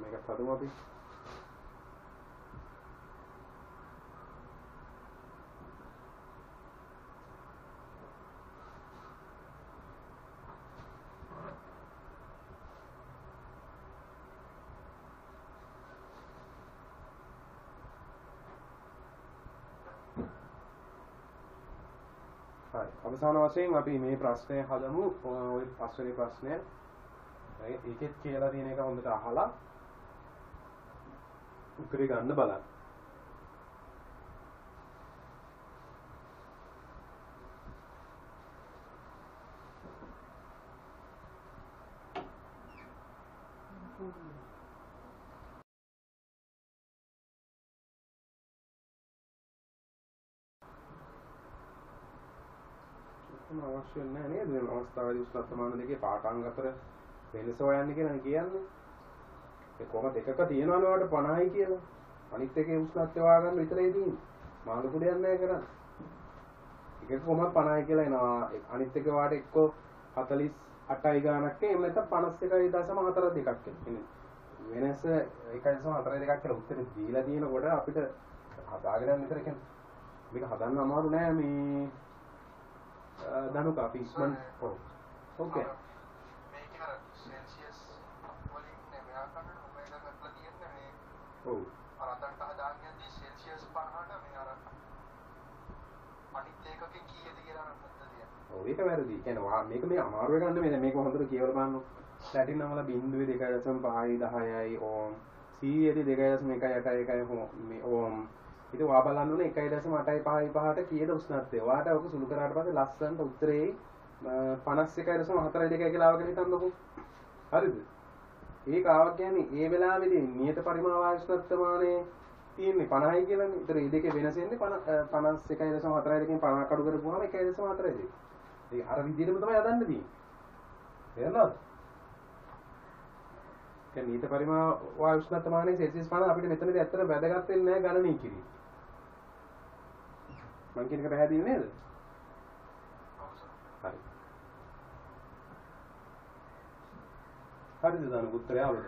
මේක හදමු අපි. අවසාන වශයෙන් අපි මේ ප්‍රශ්නය හදමු. ඔය පස්වෙනි ප්‍රශ්නය. ඒකෙත් කියලා තියෙන එක හොඳට අහලා උත්තරේ ගන්න බලන්න. අවශ්‍ය නැහැ නේද මේ අවස්ථාවේදී උස්පත්තමාන දෙකේ පාඨාංග අතර වෙනස හොයන්න කියලා කියන්නේ. ඒ කොහොම දෙකක තියෙනවනේ වලට 50යි කියලා. අනිත් එකේ උස්පත්ය හොයාගන්න විතරයි තියෙන්නේ. මාළු කුඩයක් නැහැ කරන්නේ. එකක කොහොමද 50යි කියලා එනවා. අනිත් එක වාට එක්ක 48යි ගානක් එහෙම නැත්නම් 51.42ක් එන්නේ. වෙනස 1.42ක් කියලා උත්තර දීලා තියෙනකොට අපිට හදාගෙන යන්න විතර කියන්නේ. මේක හදන්න අමාරු නෑ මේ ධනුක අපි ඉස්මන් ඔව් ඕකේ මේක අර සෙල්සියස් වලින් නෙමෙයි අකන්න මොකද කරලා තියෙන්නේ මේ ඔව් අර අතන්ට හදාගන්නේ සෙල්සියස් 50ට මේ අර අනිත් එකකේ කීයද කියලා අර මොකද කියන්නේ ඔව් ඒක වැරදි කියන්නේ මේක මේ අමාරු ගන්න මේ මේක හොඳට කියවලා බලන්න ලැටින් නමල බිංදුවේ 2.5යි 10යි ඕම් සීයේදී 2.1.1යි මේ ඕම් ඉතින් ඔයා බලන්න ඕනේ 1.855ට කීයද උෂ්ණත්වය. ඔයාට ඔක සුළු කරාට පස්සේ ලස්සනට උත්තරේ 51.42 කියලා ආවගෙන හිතන්නකෝ. හරිද? ඒක ආවක් කියන්නේ ඒ වෙලාවේදී නියත පරිමාණ වායු උෂ්ණත්වමානය තියෙන්නේ 50යි කියලානේ. ඒතර මේ දෙකේ වෙනස එන්නේ 51.42කින් 50 කඩු කරපුවාම 1.42. ඒ අර විදිහටම තමයි හදන්න තියෙන්නේ. තේරෙනවද? කියන්නේ නියත පරිමාණ වායු උෂ්ණත්වමානයේ සෙල්සියස් 50 අපිට මෙතනදී ඇත්තට වැදගත් වෙන්නේ නැහැ ගණනය කිරීම. මං කියන එක පැහැදිලි නේද? හරි. හරිද දැන් උත්තරය ආවද?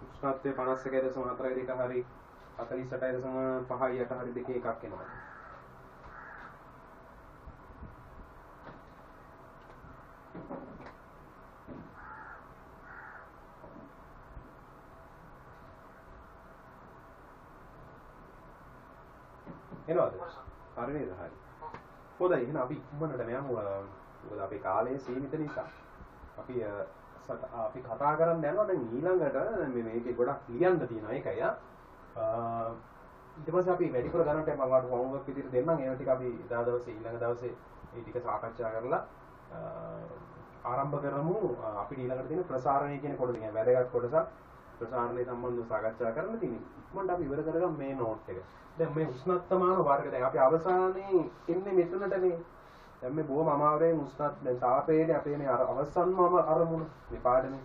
උෂ්ණත්වය 51.42 හරි 48.5යි 8 හරි දෙකේ එකක් එනවා. එනවාද? හරි නේද? හරි. හොඳයි එහෙනම් අපි ඉක්මනට යමු. මොකද අපේ කාලය සීමිත නිසා. අපි කතා කරන්න යනවා දැන් ඊළඟට මේකේ ගොඩක් ලියන්න තියෙනවා ඒකයි ඊට පස්සේ අපි වැඩිපුර ගණන්ට මම වාට හෝම්වර්ක් විදිහට දෙන්නම් ඒවා ටික අපි එදා දවසේ ඊළඟ දවසේ මේ ටික සාකච්ඡා කරලා ආරම්භ කරමු අපි ඊළඟට තියෙන ප්‍රසාරණය කියන කොටස කියන්නේ වැදගත් කොටසක් ප්‍රසාරණය සම්බන්ධව සාකච්ඡා කරන්න තියෙනවා ඉක්මනට අපි ඉවර කරගමු මේ නෝට් එක දැන් මේ උෂ්ණත්වමාන වර්ග දැන් අපි අවසානයේ එන්නේ මෙතනටනේ දැන් මේ බොහොම අමාරුවෙන් උෂ්ණත් දැන් තාපයේදී අපේ මේ අවසන්ම අරමුණ මේ පාඩමේ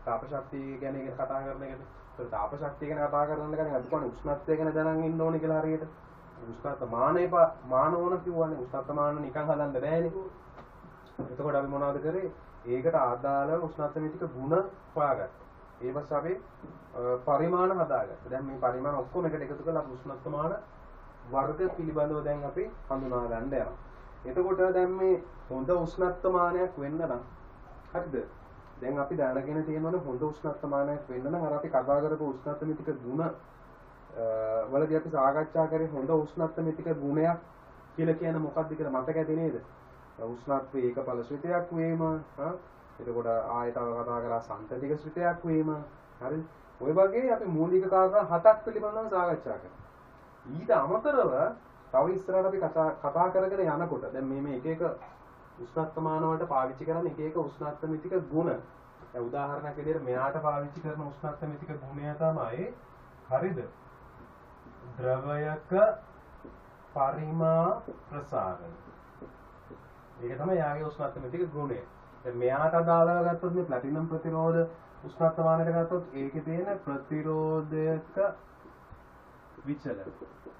තාප ශක්තිය ගැන කතා කරන එකට ඒ තාප ශක්තිය ගැන කතා කරන එක අපි කියන්නේ උෂ්ණත්වය ගැන දැනන් ඉන්න ඕනේ කියලා හරියට උෂ්ණත්වමානය මාන ඕන කිව්වනේ උෂ්ණත්වමාන නිකන් හදන්න බෑනේ එතකොට අපි මොනවද කරේ ඒකට ආදාළ උෂ්ණත්වමිතික ගුණ හොයාගත්තා ඒ පස්සේ අපි පරිමාණ හදාගත්තා දැන් මේ පරිමාණ ඔක්කොම එකට එකතු කරලා අපි උෂ්ණත්වමාන වර්ග පිළිබඳව දැන් අපි හඳුනා ගන්න යනවා එතකොට දැන් මේ හොඳ උෂ්ණත්වමානයක් වෙන්න නම් හරිද දැන් අපි දැනගෙන තියෙනවනේ හොඳ උෂ්ණත්වමානයක් වෙන්න නම් අර අපි කතා කරපු උෂ්ණත්වමිතික ගුණ වලදී අපි සාකච්ඡා කරේ හොඳ උෂ්ණත්වමිතික ගුණයක් කියලා කියන මොකක්ද කියලා මතක ඇති නේද උෂ්ණත්වයේ ඒකඵල ශ්‍රිතයක් වීම එතකොට ආයතව කතා කරා සන්තතික ශ්‍රිතයක් වීම හරිද ඔය වගේ අපි මූලික කාරණා හතක් පිළිබඳව සාකච්ඡා කරා ඊට අමතරව තව ඉස්සරහට අපි කතා කරගෙන යනකොට දැන් මේ එක එක උෂ්ණත්වමාන වලට පාවිච්චි කරන එක එක උෂ්ණත්වමිතික ගුණ. දැන් උදාහරණයක් විදිහට මෙයාට පාවිච්චි කරන උෂ්ණත්වමිතික ගුණය තමයි හරිද? ද්‍රවයක පරිමා ප්‍රසාරණය. ඒක තමයි යාගේ උෂ්ණත්වමිතික ගුණය. දැන් මෙයාට අදාළව ගත්තොත් මේ ප්ලැටිනම් ප්‍රතිරෝධ උෂ්ණත්වමානයට ගත්තොත් ඒකේ තියෙන ප්‍රතිරෝධයක විචලන.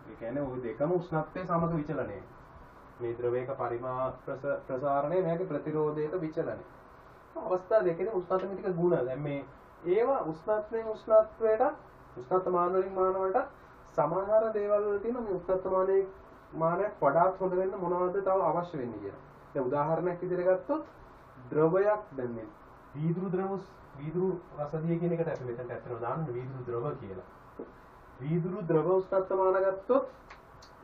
ඒ කියන්නේ ওই දෙකම උෂ්ණත්වයේ සමග විචලනය. මේ ද්‍රවයක පරිමා ප්‍රසාරණය මේකේ ප්‍රතිරෝධයක විචලනය. අවස්ථා දෙකේදී උෂ්ණත්ව මිතික ගුණ. දැන් මේ ඒවා උෂ්ණත්වයෙන් උෂ්ණත්වයට උෂ්ණත්ව මාන වලින් මාන වලට සමානතර දේවල් වල තියෙන මේ උෂ්ණත්ව මානයක් වඩාත් හොඳ වෙන්න මොනවද තව අවශ්‍ය වෙන්නේ කියලා. දැන් උදාහරණයක් විදිහට ගත්තොත් ද්‍රවයක් දැන් මේ වීදුරු රසදිය කියන එකට අපි මෙතනට ඇත්තටම දාන්න වීදුරු ද්‍රව කියලා. වීදුරු ද්‍රව උෂ්ණත්ව මාන ගත්තොත්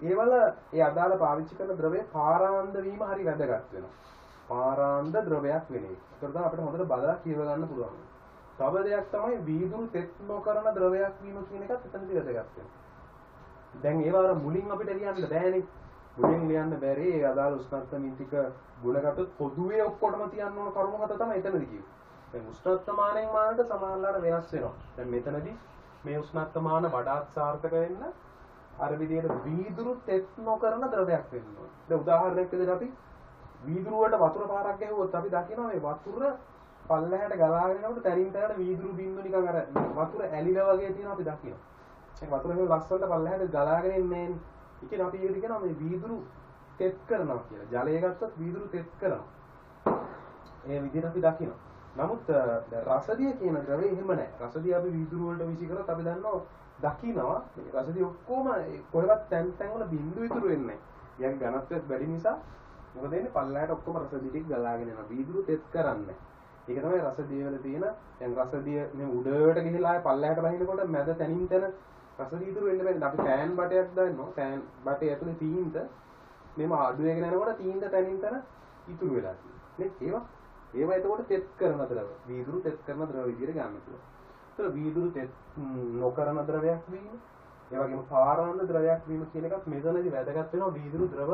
ඒවල ඒ අදාළ පාවිච්චි කරන ද්‍රවයේ පාරාන්ද වීම හරි වැදගත් වෙනවා. පාරාන්ද ද්‍රවයක් වෙන එක. ඒකට තමයි අපිට හොඳට බලලා කියව ගන්න පුළුවන්. තව දෙයක් තමයි වීදුරු තෙත් නොකරන ද්‍රවයක් වීම කියන එකත් එතනදී වැදගත් වෙනවා. දැන් ඒවා මුලින් අපිට ලියන්න බෑනේ. මුලින් ලියන්න බැරි ඒ අදාළ උෂ්ණත්ව මිතික ගුණ ගත්තොත් පොදුවේ ඔක්කොටම තියන්න ඕන කරුණු හත තමයි එතනදී කිව්වේ. දැන් උෂ්ණත්ව මානයෙන් මානට සමානලාට වෙනස් වෙනවා. දැන් මෙතනදී මේ උෂ්ණත්ව මාන වඩාත් සාර්ථක වෙන්න අර විදිහට වීදුරු තෙත් නොකරන ද්‍රවයක් වෙන්න ඕනේ. දැන් උදාහරණයක් විදිහට අපි වීදුරු වලට වතුර පාරක් ගැහුවොත් අපි දකිනවා මේ වතුර පල්ලෙහාට ගලාගෙන යනකොට තැනින් තැනට වීදුරු බින්දු නිකන් අර වතුර ඇලිලා වගේ තියෙනවා අපි දකිනවා. ඒ වතුර එහෙම ලස්සනට පල්ලෙහාට ගලාගෙන එන්නේ. ඉතින් අපි ඒක කියනවා මේ වීදුරු තෙත් කරනවා කියලා. ජලය ගත්තොත් වීදුරු තෙත් කරනවා. ඒ විදිහට අපි දකිනවා. නමුත් රසදිය කියන ද්‍රවය එහෙම නැහැ. රසදිය අපි වීදුරු වලට විසි කරොත් අපි දන්නවා දකිනවා මේ රසදිය ඔක්කොම කොහෙවත් තැන් තැන් වල බින්දු ඉතුරු වෙන්නේ නැහැ. යම් ඝනත්වයක් වැඩි නිසා මොකද වෙන්නේ පල්ලෙහාට ඔක්කොම රසදිය ටික ගලාගෙන යනවා. වීදුරු තෙත් කරන්නේ. ඒක තමයි රසදිය වල තියෙන දැන් රසදිය මේ උඩට ගිහිලා ආය පල්ලෙහාට බහිනකොට මැද තැනින් තැන රසදිය ඉතුරු වෙන්න බැහැ. අපි ෆෑන් බටයක් දානවා. ෆෑන් බටේ ඇතුලේ තීන්ත මේම අඩු වෙගෙන යනකොට තීන්ත තැනින් තැන ඉතුරු වෙලා තියෙනවා. ඒවා එතකොට තෙත් කරන ද්‍රව. වීදුරු තෙත් කරන ද්‍රව විදිහට ගන්න පුළුවන්. ඒතර වීදුරු තෙත් නොකරන ද්‍රවයක් වීම, ඒ වගේම පාරාන්ද ද්‍රවයක් වීම කියන එකත් මෙතනදී වැදගත් වෙනවා වීදුරු ද්‍රව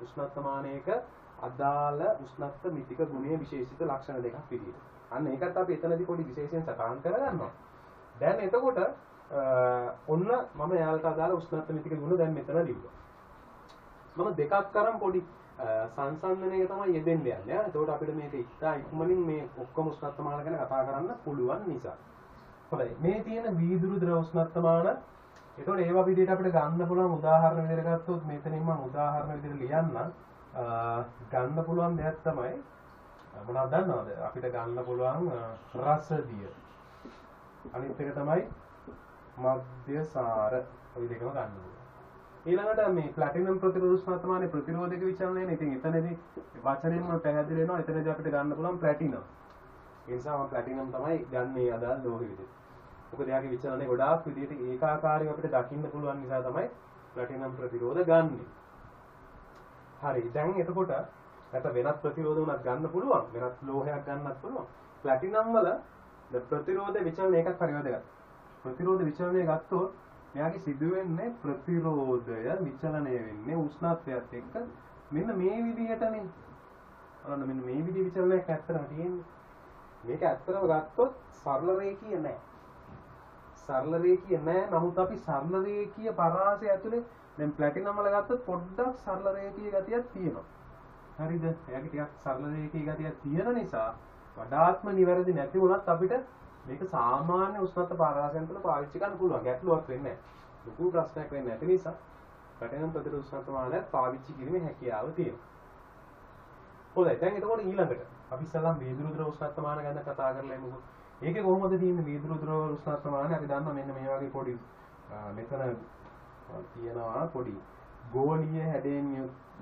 උෂ්ණත්වමානයක අදාළ උෂ්ණත්ව මිතික ගුණයේ විශේෂිත ලක්ෂණ දෙකක් විදිහට. අන්න ඒකත් අපි එතනදී පොඩි විශේෂයෙන් සටහන් කරගන්නවා. දැන් එතකොට ඔන්න මම එයාලට අදාළ උෂ්ණත්ව මිතික ගුණ දැන් මෙතන ලිව්වා. මම දෙකක් කරන් පොඩි සංසන්දනයක තමයි යෙදෙන්න යන්නේ. එතකොට අපිට මේක ඉස්සා ඉක්මනින් මේ ඔක්කොම උෂ්ණත්වමාන ගැන කතා කරන්න පුළුවන් නිසා. හොඳයි. මේ තියෙන වීදුරු ද්‍රව උෂ්ණත්වමාන එතකොට ඒවා විදිහට අපිට ගන්න පුළුවන් උදාහරණ විදිහට ගත්තොත් මෙතනින් මම උදාහරණ විදිහට ලියන්නම්. ගන්න පුළුවන් දෙයක් තමයි මොනවද දන්නවද? අපිට ගන්න පුළුවන් රසදිය. අනිත් එක තමයි මධ්‍යසාර. ඔය දෙකම ගන්න පුළුවන්. ඊළඟට මේ ප්ලැටිනම් ප්‍රතිරෝධ උෂ්ණත්වමානයේ ප්‍රතිරෝධක විචලනයනේ. ඉතින් එතනදී වචනෙන්ම පැහැදිලි වෙනවා. එතනදී අපිට ගන්න පුළුවන් ප්ලැටිනම්. ඒ නිසා මම ප්ලැටිනම් තමයි ගන්නේ අදාළ ලෝහෙ විදිහට. මොකද එයාගේ විචලනය ගොඩාක් විදිහට ඒකාකාරීව අපිට දකින්න පුළුවන් නිසා තමයි ප්ලැටිනම් ප්‍රතිරෝධ ගන්නෙ. හරි. දැන් එතකොට නැත්නම් වෙනත් ප්‍රතිරෝධ උනත් ගන්න පුළුවන්. වෙනත් ලෝහයක් ගන්නත් පුළුවන්. ප්ලැටිනම් වල ප්‍රතිරෝධ විචලන එකක් හරි වැදගත්. ප්‍රතිරෝධ විචලනය ගත්තොත් මෙයාගේ සිදුවෙන්නේ ප්‍රතිරෝධය විචලනය වෙන්නේ උෂ්ණත්වයත් එක්ක මෙන්න මේ විදිහටනේ. අන්න මෙන්න මේ විදිහ විචලනයක් ඇත්තටම තියෙන්නේ. මේක ඇත්තටම ගත්තොත් සරල රේඛීය නෑ. සරල රේඛීය නෑ. නමුත් අපි සරල රේඛීය පරාසය ඇතුලේ දැන් ප්ලැටිනම් වල ගත්තොත් පොඩ්ඩක් සරල රේඛීය ගතියක් තියෙනවා. හරිද? එයාගේ ටිකක් සරල රේඛීය ගතියක් තියෙන නිසා වඩාත්ම නිවැරදි නැති වුණත් අපිට මේක සාමාන්‍ය උෂ්ණත්ව පරාසයන් තුළ පාවිච්චි කරන්න පුළුවන්. ගැටලුවක් වෙන්නේ නැහැ. ලොකු ප්‍රශ්නයක් වෙන්නේ නැති නිසා ප්ලැටිනම් ප්‍රතිරෝධ උෂ්ණත්වමානය පාවිච්චි කිරීමේ හැකියාව තියෙනවා. හොඳයි. දැන් එතකොට ඊළඟට අපි ඉස්සෙල්ලා වීදුරු ද්‍රව උෂ්ණත්වමාන ගැන කතා කරලා එමුකෝ. ඒකේ කොහොමද තියෙන්නේ වීදුරු ද්‍රව උෂ්ණත්වමානය? අපි දන්නවා මෙන්න මේ වගේ පොඩි මෙතන තියෙනවා පොඩි ගෝලීය හැඩයෙන්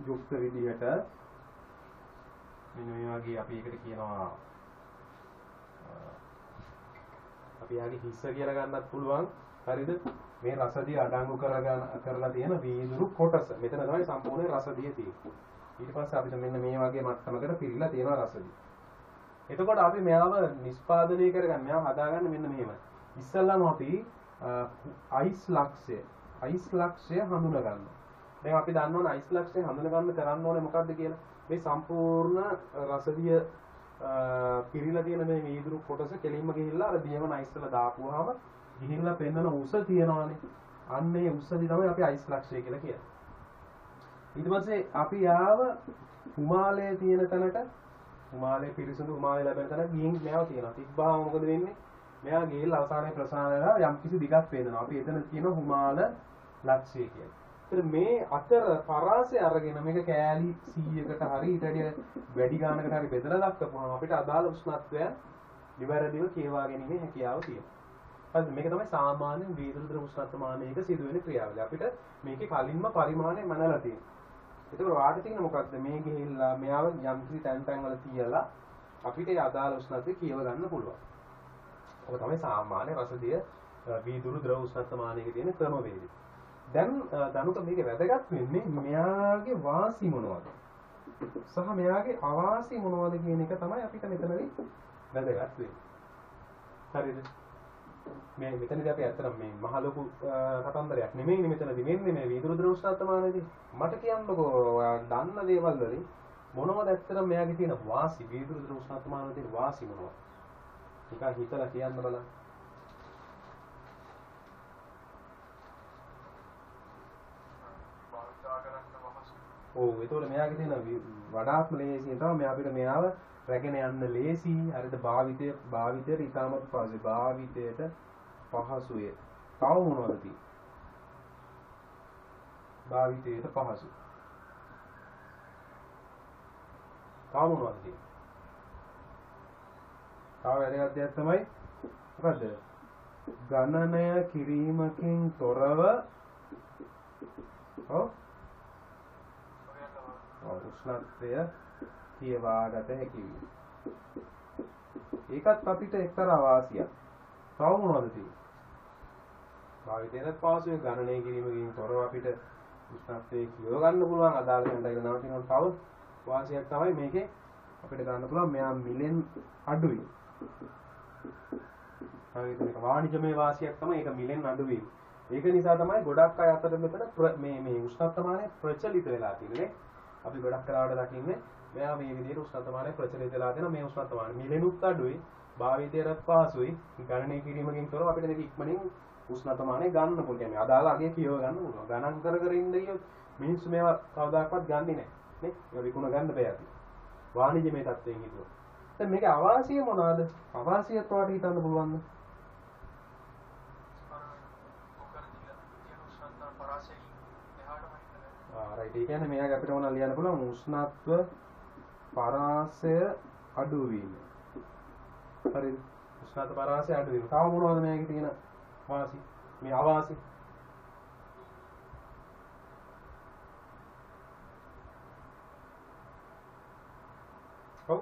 යුක්ත විදිහට මෙන්න මේ වගේ අපි ඒකට කියනවා අපි යාගේ හිස්ස කියලා ගන්නත් පුළුවන්. හරිද? මේ රසදිය අඩංගු කරලා තියෙන වීදුරු කොටස. මෙතන තමයි සම්පූර්ණ රසදිය තියෙන්නේ. ඊට පස්සේ අපිට මෙන්න මේ වගේ මට්ටමකට පිරීලා තියෙනවා රසදිය. එතකොට අපි මෙයාව නිෂ්පාදනය කරගන්න, මෙයාව හදාගන්න මෙන්න මෙහෙමයි. ඉස්සල්ලාම අපි අයිස් ලක්ෂය හඳුනා ගන්නවා. දැන් අපි දන්න ඕන අයිස් ලක්ෂය හඳුනා ගන්න කරන්න ඕනේ මොකද්ද කියලා. මේ සම්පූර්ණ රසදිය පිරීලා තියෙන මේ වීදුරු කොටස කෙලින්ම ගිහිල්ලා අර දියවන අයිස් වල දාපුවාම ගිහිල්ලා පෙන්නන උස තියෙනවානේ. අන්න ඒ උසදී තමයි අපි අයිස් ලක්ෂය කියලා කියන්නේ. ඊට පස්සේ අපි ආව හිමාලයේ තියෙන තැනට, හිමාලයේ පිරිසිදු හිමාලය ලැබෙන තැන ගිහින් මෙයාව තියෙනවා. තිබ්බාම මොකද වෙන්නේ? මෙයා ගිහිල්ලා අවසානයේ ප්‍රසාරණය යම් කිසි දිගක් පේනවා. අපි එතන කියන හිමාල ලක්ෂය කියලා. ඒතර මේ අතර පරාසය අරගෙන මේක කෑලි 100කට හරි ඊට වැඩි ගානකට හරි බෙදලා දක්වපුවාම අපිට අදාළ උෂ්ණත්වය නිවැරදිව කියවා ගැනීමේ හැකියාව තියෙනවා. හරිද? මේක තමයි සාමාන්‍ය වීදුරු ද්‍රව උෂ්ණත්ව මානයක සිදුවෙන ක්‍රියාවලිය. අපිට මේකේ කලින්ම පරිමාණය මනලා තියෙනවා. ඒතකොට වාට තියෙන මොකක්ද? මේ ගිහිල්ලා මෙයාව යම්කිසි තැන් වල තියලා අපිට ඒ අදාළ උෂ්ණත්වය කියව ගන්න පුළුවන්. ඔක තමයි සාමාන්‍ය රසදිය වීදුරු ද්‍රව උෂ්ණත්ව මානයක තියෙන ක්‍රමවේදය. දැන් දනුක මේක වැදගත් වෙන්නේ මෙයාගේ වාසි මොනවද? සහ මෙයාගේ අවාසි මොනවද කියන එක තමයි අපිට මෙතනදී වැදගත් වෙන්නේ. හරිද? මේ මෙතනදී අපි ඇත්තටම මේ මහ ලොකු කතන්දරයක් නෙමෙයිනේ මෙතනදී වෙන්නේ මේ වීදුරු ද්‍රව උෂ්ණත්ව මානයේදී. මට කියන්නකෝ ඔයා දන්න දේවල් වලින් මොනවද ඇත්තටම මෙයාගේ තියෙන වාසි වීදුරු ද්‍රව උෂ්ණත්ව මානයේ තියෙන වාසි මොනවද? නිකන් හිතලා කියන්න බලන්න. ඔව් ඒතකොට මෙයාගේ තියෙන වඩාත්ම ලේසියෙන් තමයි මේ අපිට මෙයාව රැගෙන යන්න ලේසි. හරිද? භාවිතයට ඉතාමත් පහසුයි. භාවිතයට පහසුය. තව මොනවද තියෙන්නේ? භාවිතයට පහසු. තව මොනවද තියෙන්නේ? තව වැදගත් දෙයක් තමයි මොකද්ද? ගණනය කිරීමකින් තොරව උෂ්ණත්වය කියවාගත හැකි වීම. ඒකත් අපිට එක්තරා වාසියක්. තව මොනවද තියෙන්නේ? භාවිතයට පහසුවේ ගණනය කිරීමකින් තොරව අපිට උෂ්ණත්වය කියව ගන්න පුළුවන්. අදාළ තැනට නවතිනවා. තව වාසියක් තමයි මේකේ අපිට ගන්න පුළුවන් මෙයා මිලෙන් අඩුයි. හරිද? මේක වාණිජමය වාසියක් තමයි ඒක මිලෙන් අඩු වීම. ඒක නිසා තමයි ගොඩක් අය අතර මෙතන මේ උෂ්ණත්ව මානය ප්‍රචලිත වෙලා තියෙන්නේ. අපි ගොඩක් කලාවට දකින්නේ මෙයා මේ විදිහට උෂ්ණත්ව මානය ප්‍රචලිත වෙලා තියෙන මේ උෂ්ණත්ව මානය මිලෙනුත් අඩුයි, භාවිතයට පහසුයි, ගණනය කිරීමකින් තොරව අපිට මේක ඉක්මනින් උෂ්ණත්ව මානය ගන්න පුළුවන්. කියන්නේ අදාළ අගය කියව ගන්න පුළුවන්. ගණන් කර ඉන්න ගියොත් මිනිස්සු මේවා කවදාකවත් ගන්නෙ නැහැ. නේ? ඒක විකුණ ගන්න බෑ අපි. වාණිජමය තත්ත්වයෙන් හිතුවා. දැන් මේකේ අවාසිය මොනවාද? අවාසියත් ඔයාලට හිතන්න පුළුවන්ද? රයිට්. ඒ කියන්නේ මෙයාගේ අපිට මොනවද ලියන්න පුළුවන්? උෂ්ණත්ව පරාසය අඩු වීම. හරිද? උෂ්ණත්ව පරාසය අඩු වීම. තව මොනවද මේකේ තියෙන වාසි? මේ අවාසි. ඔව්.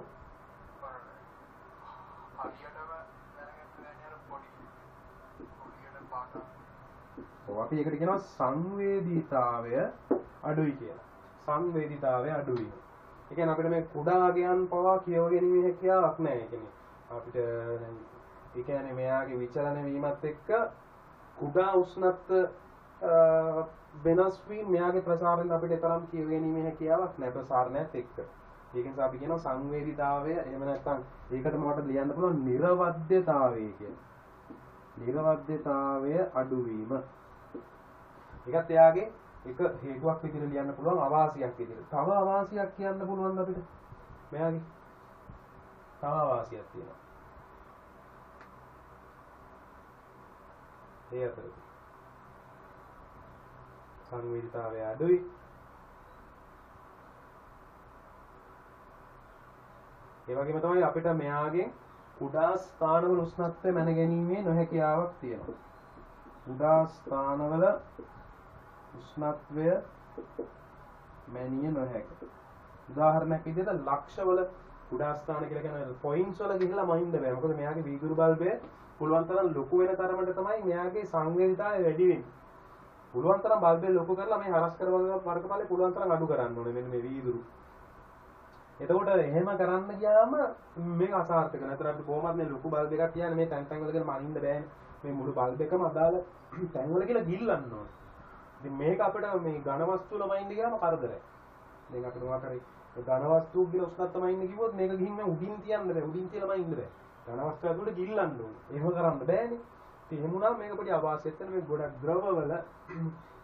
අපි ඒකට කියනවා සංවේදීතාවය අඩුයි කියලා. සංවේදීතාවය අඩුයි. ඒ කියන්නේ අපිට මේ කුඩා ගයන් පවා කියව ගැනීමේ හැකියාවක් නැහැ. ඒ කියන්නේ අපිට ඒ කියන්නේ මෙයාගේ විචලන වීමත් එක්ක කුඩා උෂ්ණත්ව වෙනස් වීම මෙයාගේ ප්‍රසාරයෙන් අපිට තරම් කියව ගැනීමේ හැකියාවක් නැහැ ප්‍රසාරණයත් එක්ක. ඒක නිසා අපි කියනවා සංවේදීතාවය. එහෙම නැත්නම් ඒකට මොකට ලියන්න පුළුවන් නිර්වද්‍යතාවය කියලා. නිර්වද්‍යතාවය අඩුවීම. ඒකත් එයාගේ එක හේතුවක් විදිහට ලියන්න පුළුවන් අවාසියක් විදිහට. තව අවාසියක් කියන්න පුළුවන් අපිට. මෙයාගේ තව අවාසියක් තියෙනවා. ඒ අතරේ සංවේදීතාවය අඩුයි. ඒ වගේම තමයි අපිට මෙයාගේ කුඩා ස්ථානවල උෂ්ණත්වය මැනගැනීමේ නොහැකියාවක් තියෙනවා. කුඩා ස්ථානවල උෂ්ණත්වය මැනිය නොහැක. උදාහරණයක් විදිහට ලක්ෂවල කුඩා ස්ථාන කියලා කියන පොයින්ට්ස් වල ගිහිල්ලා මහින්ද බෑ. මොකද මෙයාගේ වීදුරු බල්බය පුළුවන් තරම් ලොකු වෙන තරමට තමයි මෙයාගේ සංවේදීතාවය වැඩි වෙන්නේ. පුළුවන් තරම් බල්බය ලොකු කරලා මේ හරස් කරවල වර්ගඵලය පුළුවන් තරම් අඩු කරන්න ඕනේ මෙන්න මේ වීදුරු. එතකොට එහෙම කරන්න ගියාම මේක අසාර්ථක වෙනවා. ඒතර අපිට කොහොමද මේ ලොකු බල්බ් එකක් තියන්නේ මේ තැන් වල කියලා මනින්න බෑනේ. මේ මුළු බල්බ් එකම අදාළ තැන් වල කියලා ගිල්ලන්න ඕනේ. ඉතින් මේක අපිට මේ ඝන වස්තු වල මනින්න ගියාම කරදරයි. දැන් අපිට මොකක් හරි ඝන වස්තුවක් ගිල උෂ්ණත්ව මනින්න කිව්වොත් මේක ගිහින් මේ උඩින් තියන්න බෑ. උඩින් තියලා මනින්න බෑ. ඝන වස්තු ඇතුළට ගිල්ලන්න ඕනේ. එහෙම කරන්න බෑනේ. ඉතින් එහෙම වුණාම මේක පොඩි අවාසියක් වෙන මේ ගොඩක් ද්‍රව වල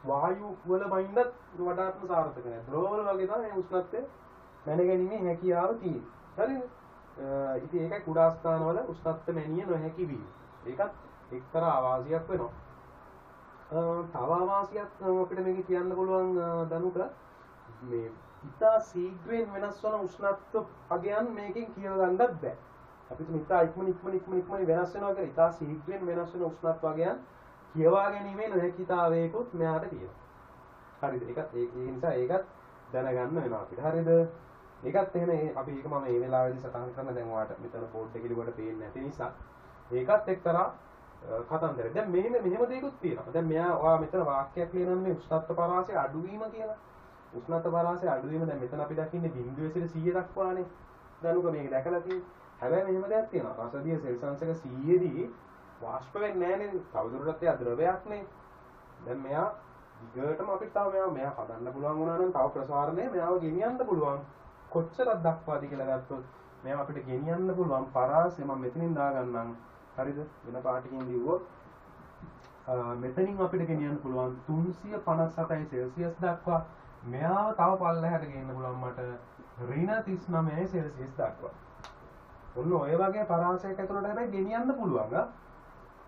වායු වල මනින්නත් වඩාත්ම සාර්ථක නෑ. ද්‍රව වල වගේ තමයි මේ උෂ්ණත්වය මැනගැනීමේ හැකියාව තියෙන්නේ. හරිද? ඉතින් ඒකයි කුඩා ස්ථානවල උෂ්ණත්ව මැනිය නොහැකි වීම. ඒකත් එක්තරා අවාසියක් වෙනවා. තව අවාසියක් අපිට මේක කියන්න පුළුවන් දනුක මේ ඉතා ශීඝ්‍රයෙන් වෙනස් වන උෂ්ණත්ව අගයන් මේකෙන් කියව ගන්නත් බෑ. අපි තුන් ඉතා ඉක්මනින් වෙනස් වෙනවා කියලා ඉතා ශීඝ්‍රයෙන් වෙනස් වෙන උෂ්ණත්ව අගයන් කියවා ගැනීමේ නොහැකිතාවයකුත් මෙයාට තියෙනවා. හරිද? ඒ නිසා ඒකත් දැනගන්න වෙනවා අපිට. හරිද? ඒකත් එහෙම අපි ඒක මම මේ වෙලාවේදී සටහන් කරන්න දැන් ඔයාලට මෙතන බෝඩ් එකේ ලිව්වට පේන්නේ නැති නිසා ඒකත් එක්තරා කතන්දරයක්. දැන් මෙහෙම දෙයක්ත් තියෙනවා. දැන් මෙයා ඔයා මෙතන වාක්‍යයක් ලියනවා මේ උෂ්ණත්ව පරාසය අඩුවීම කියලා. උෂ්ණත්ව පරාසය අඩුවීම දැන් මෙතන අපි දකින්නේ 0 සිට 100 දක්වානේ. දැනුක මේක දැකලා තියෙන්නේ. හැබැයි මෙහෙම දෙයක් තියෙනවා. රසදිය සෙල්සියස් එක 100 දී වාෂ්ප වෙන්නේ නැහැ නේද? තවදුරටත් එයා ද්‍රවයක් නේ. දැන් මෙයා දිගටම අපිට තව මෙයා හදන්න පුළුවන් වුණා නම් තව ප්‍රසාරණය මෙයාව ගෙනියන්න පුළුවන්. කොච්චරක් දක්වාද කියලා ගත්තොත් මෙයාව අපිට ගෙනියන්න පුළුවන් පරාසය මම මෙතනින් දාගන්නම්. හරිද? වෙන පාටකින් ලිව්වොත් මෙතනින් අපිට ගෙනියන්න පුළුවන් 357 සෙල්සියස් දක්වා. මෙයාව තව පල්ලෙහාට ගෙන්න පුළුවන් මට -39 සෙල්සියස් දක්වා. ඔන්න ඔය වගේ පරාසයක් ඇතුළට හැබැයි ගෙනියන්න පුළුවන්.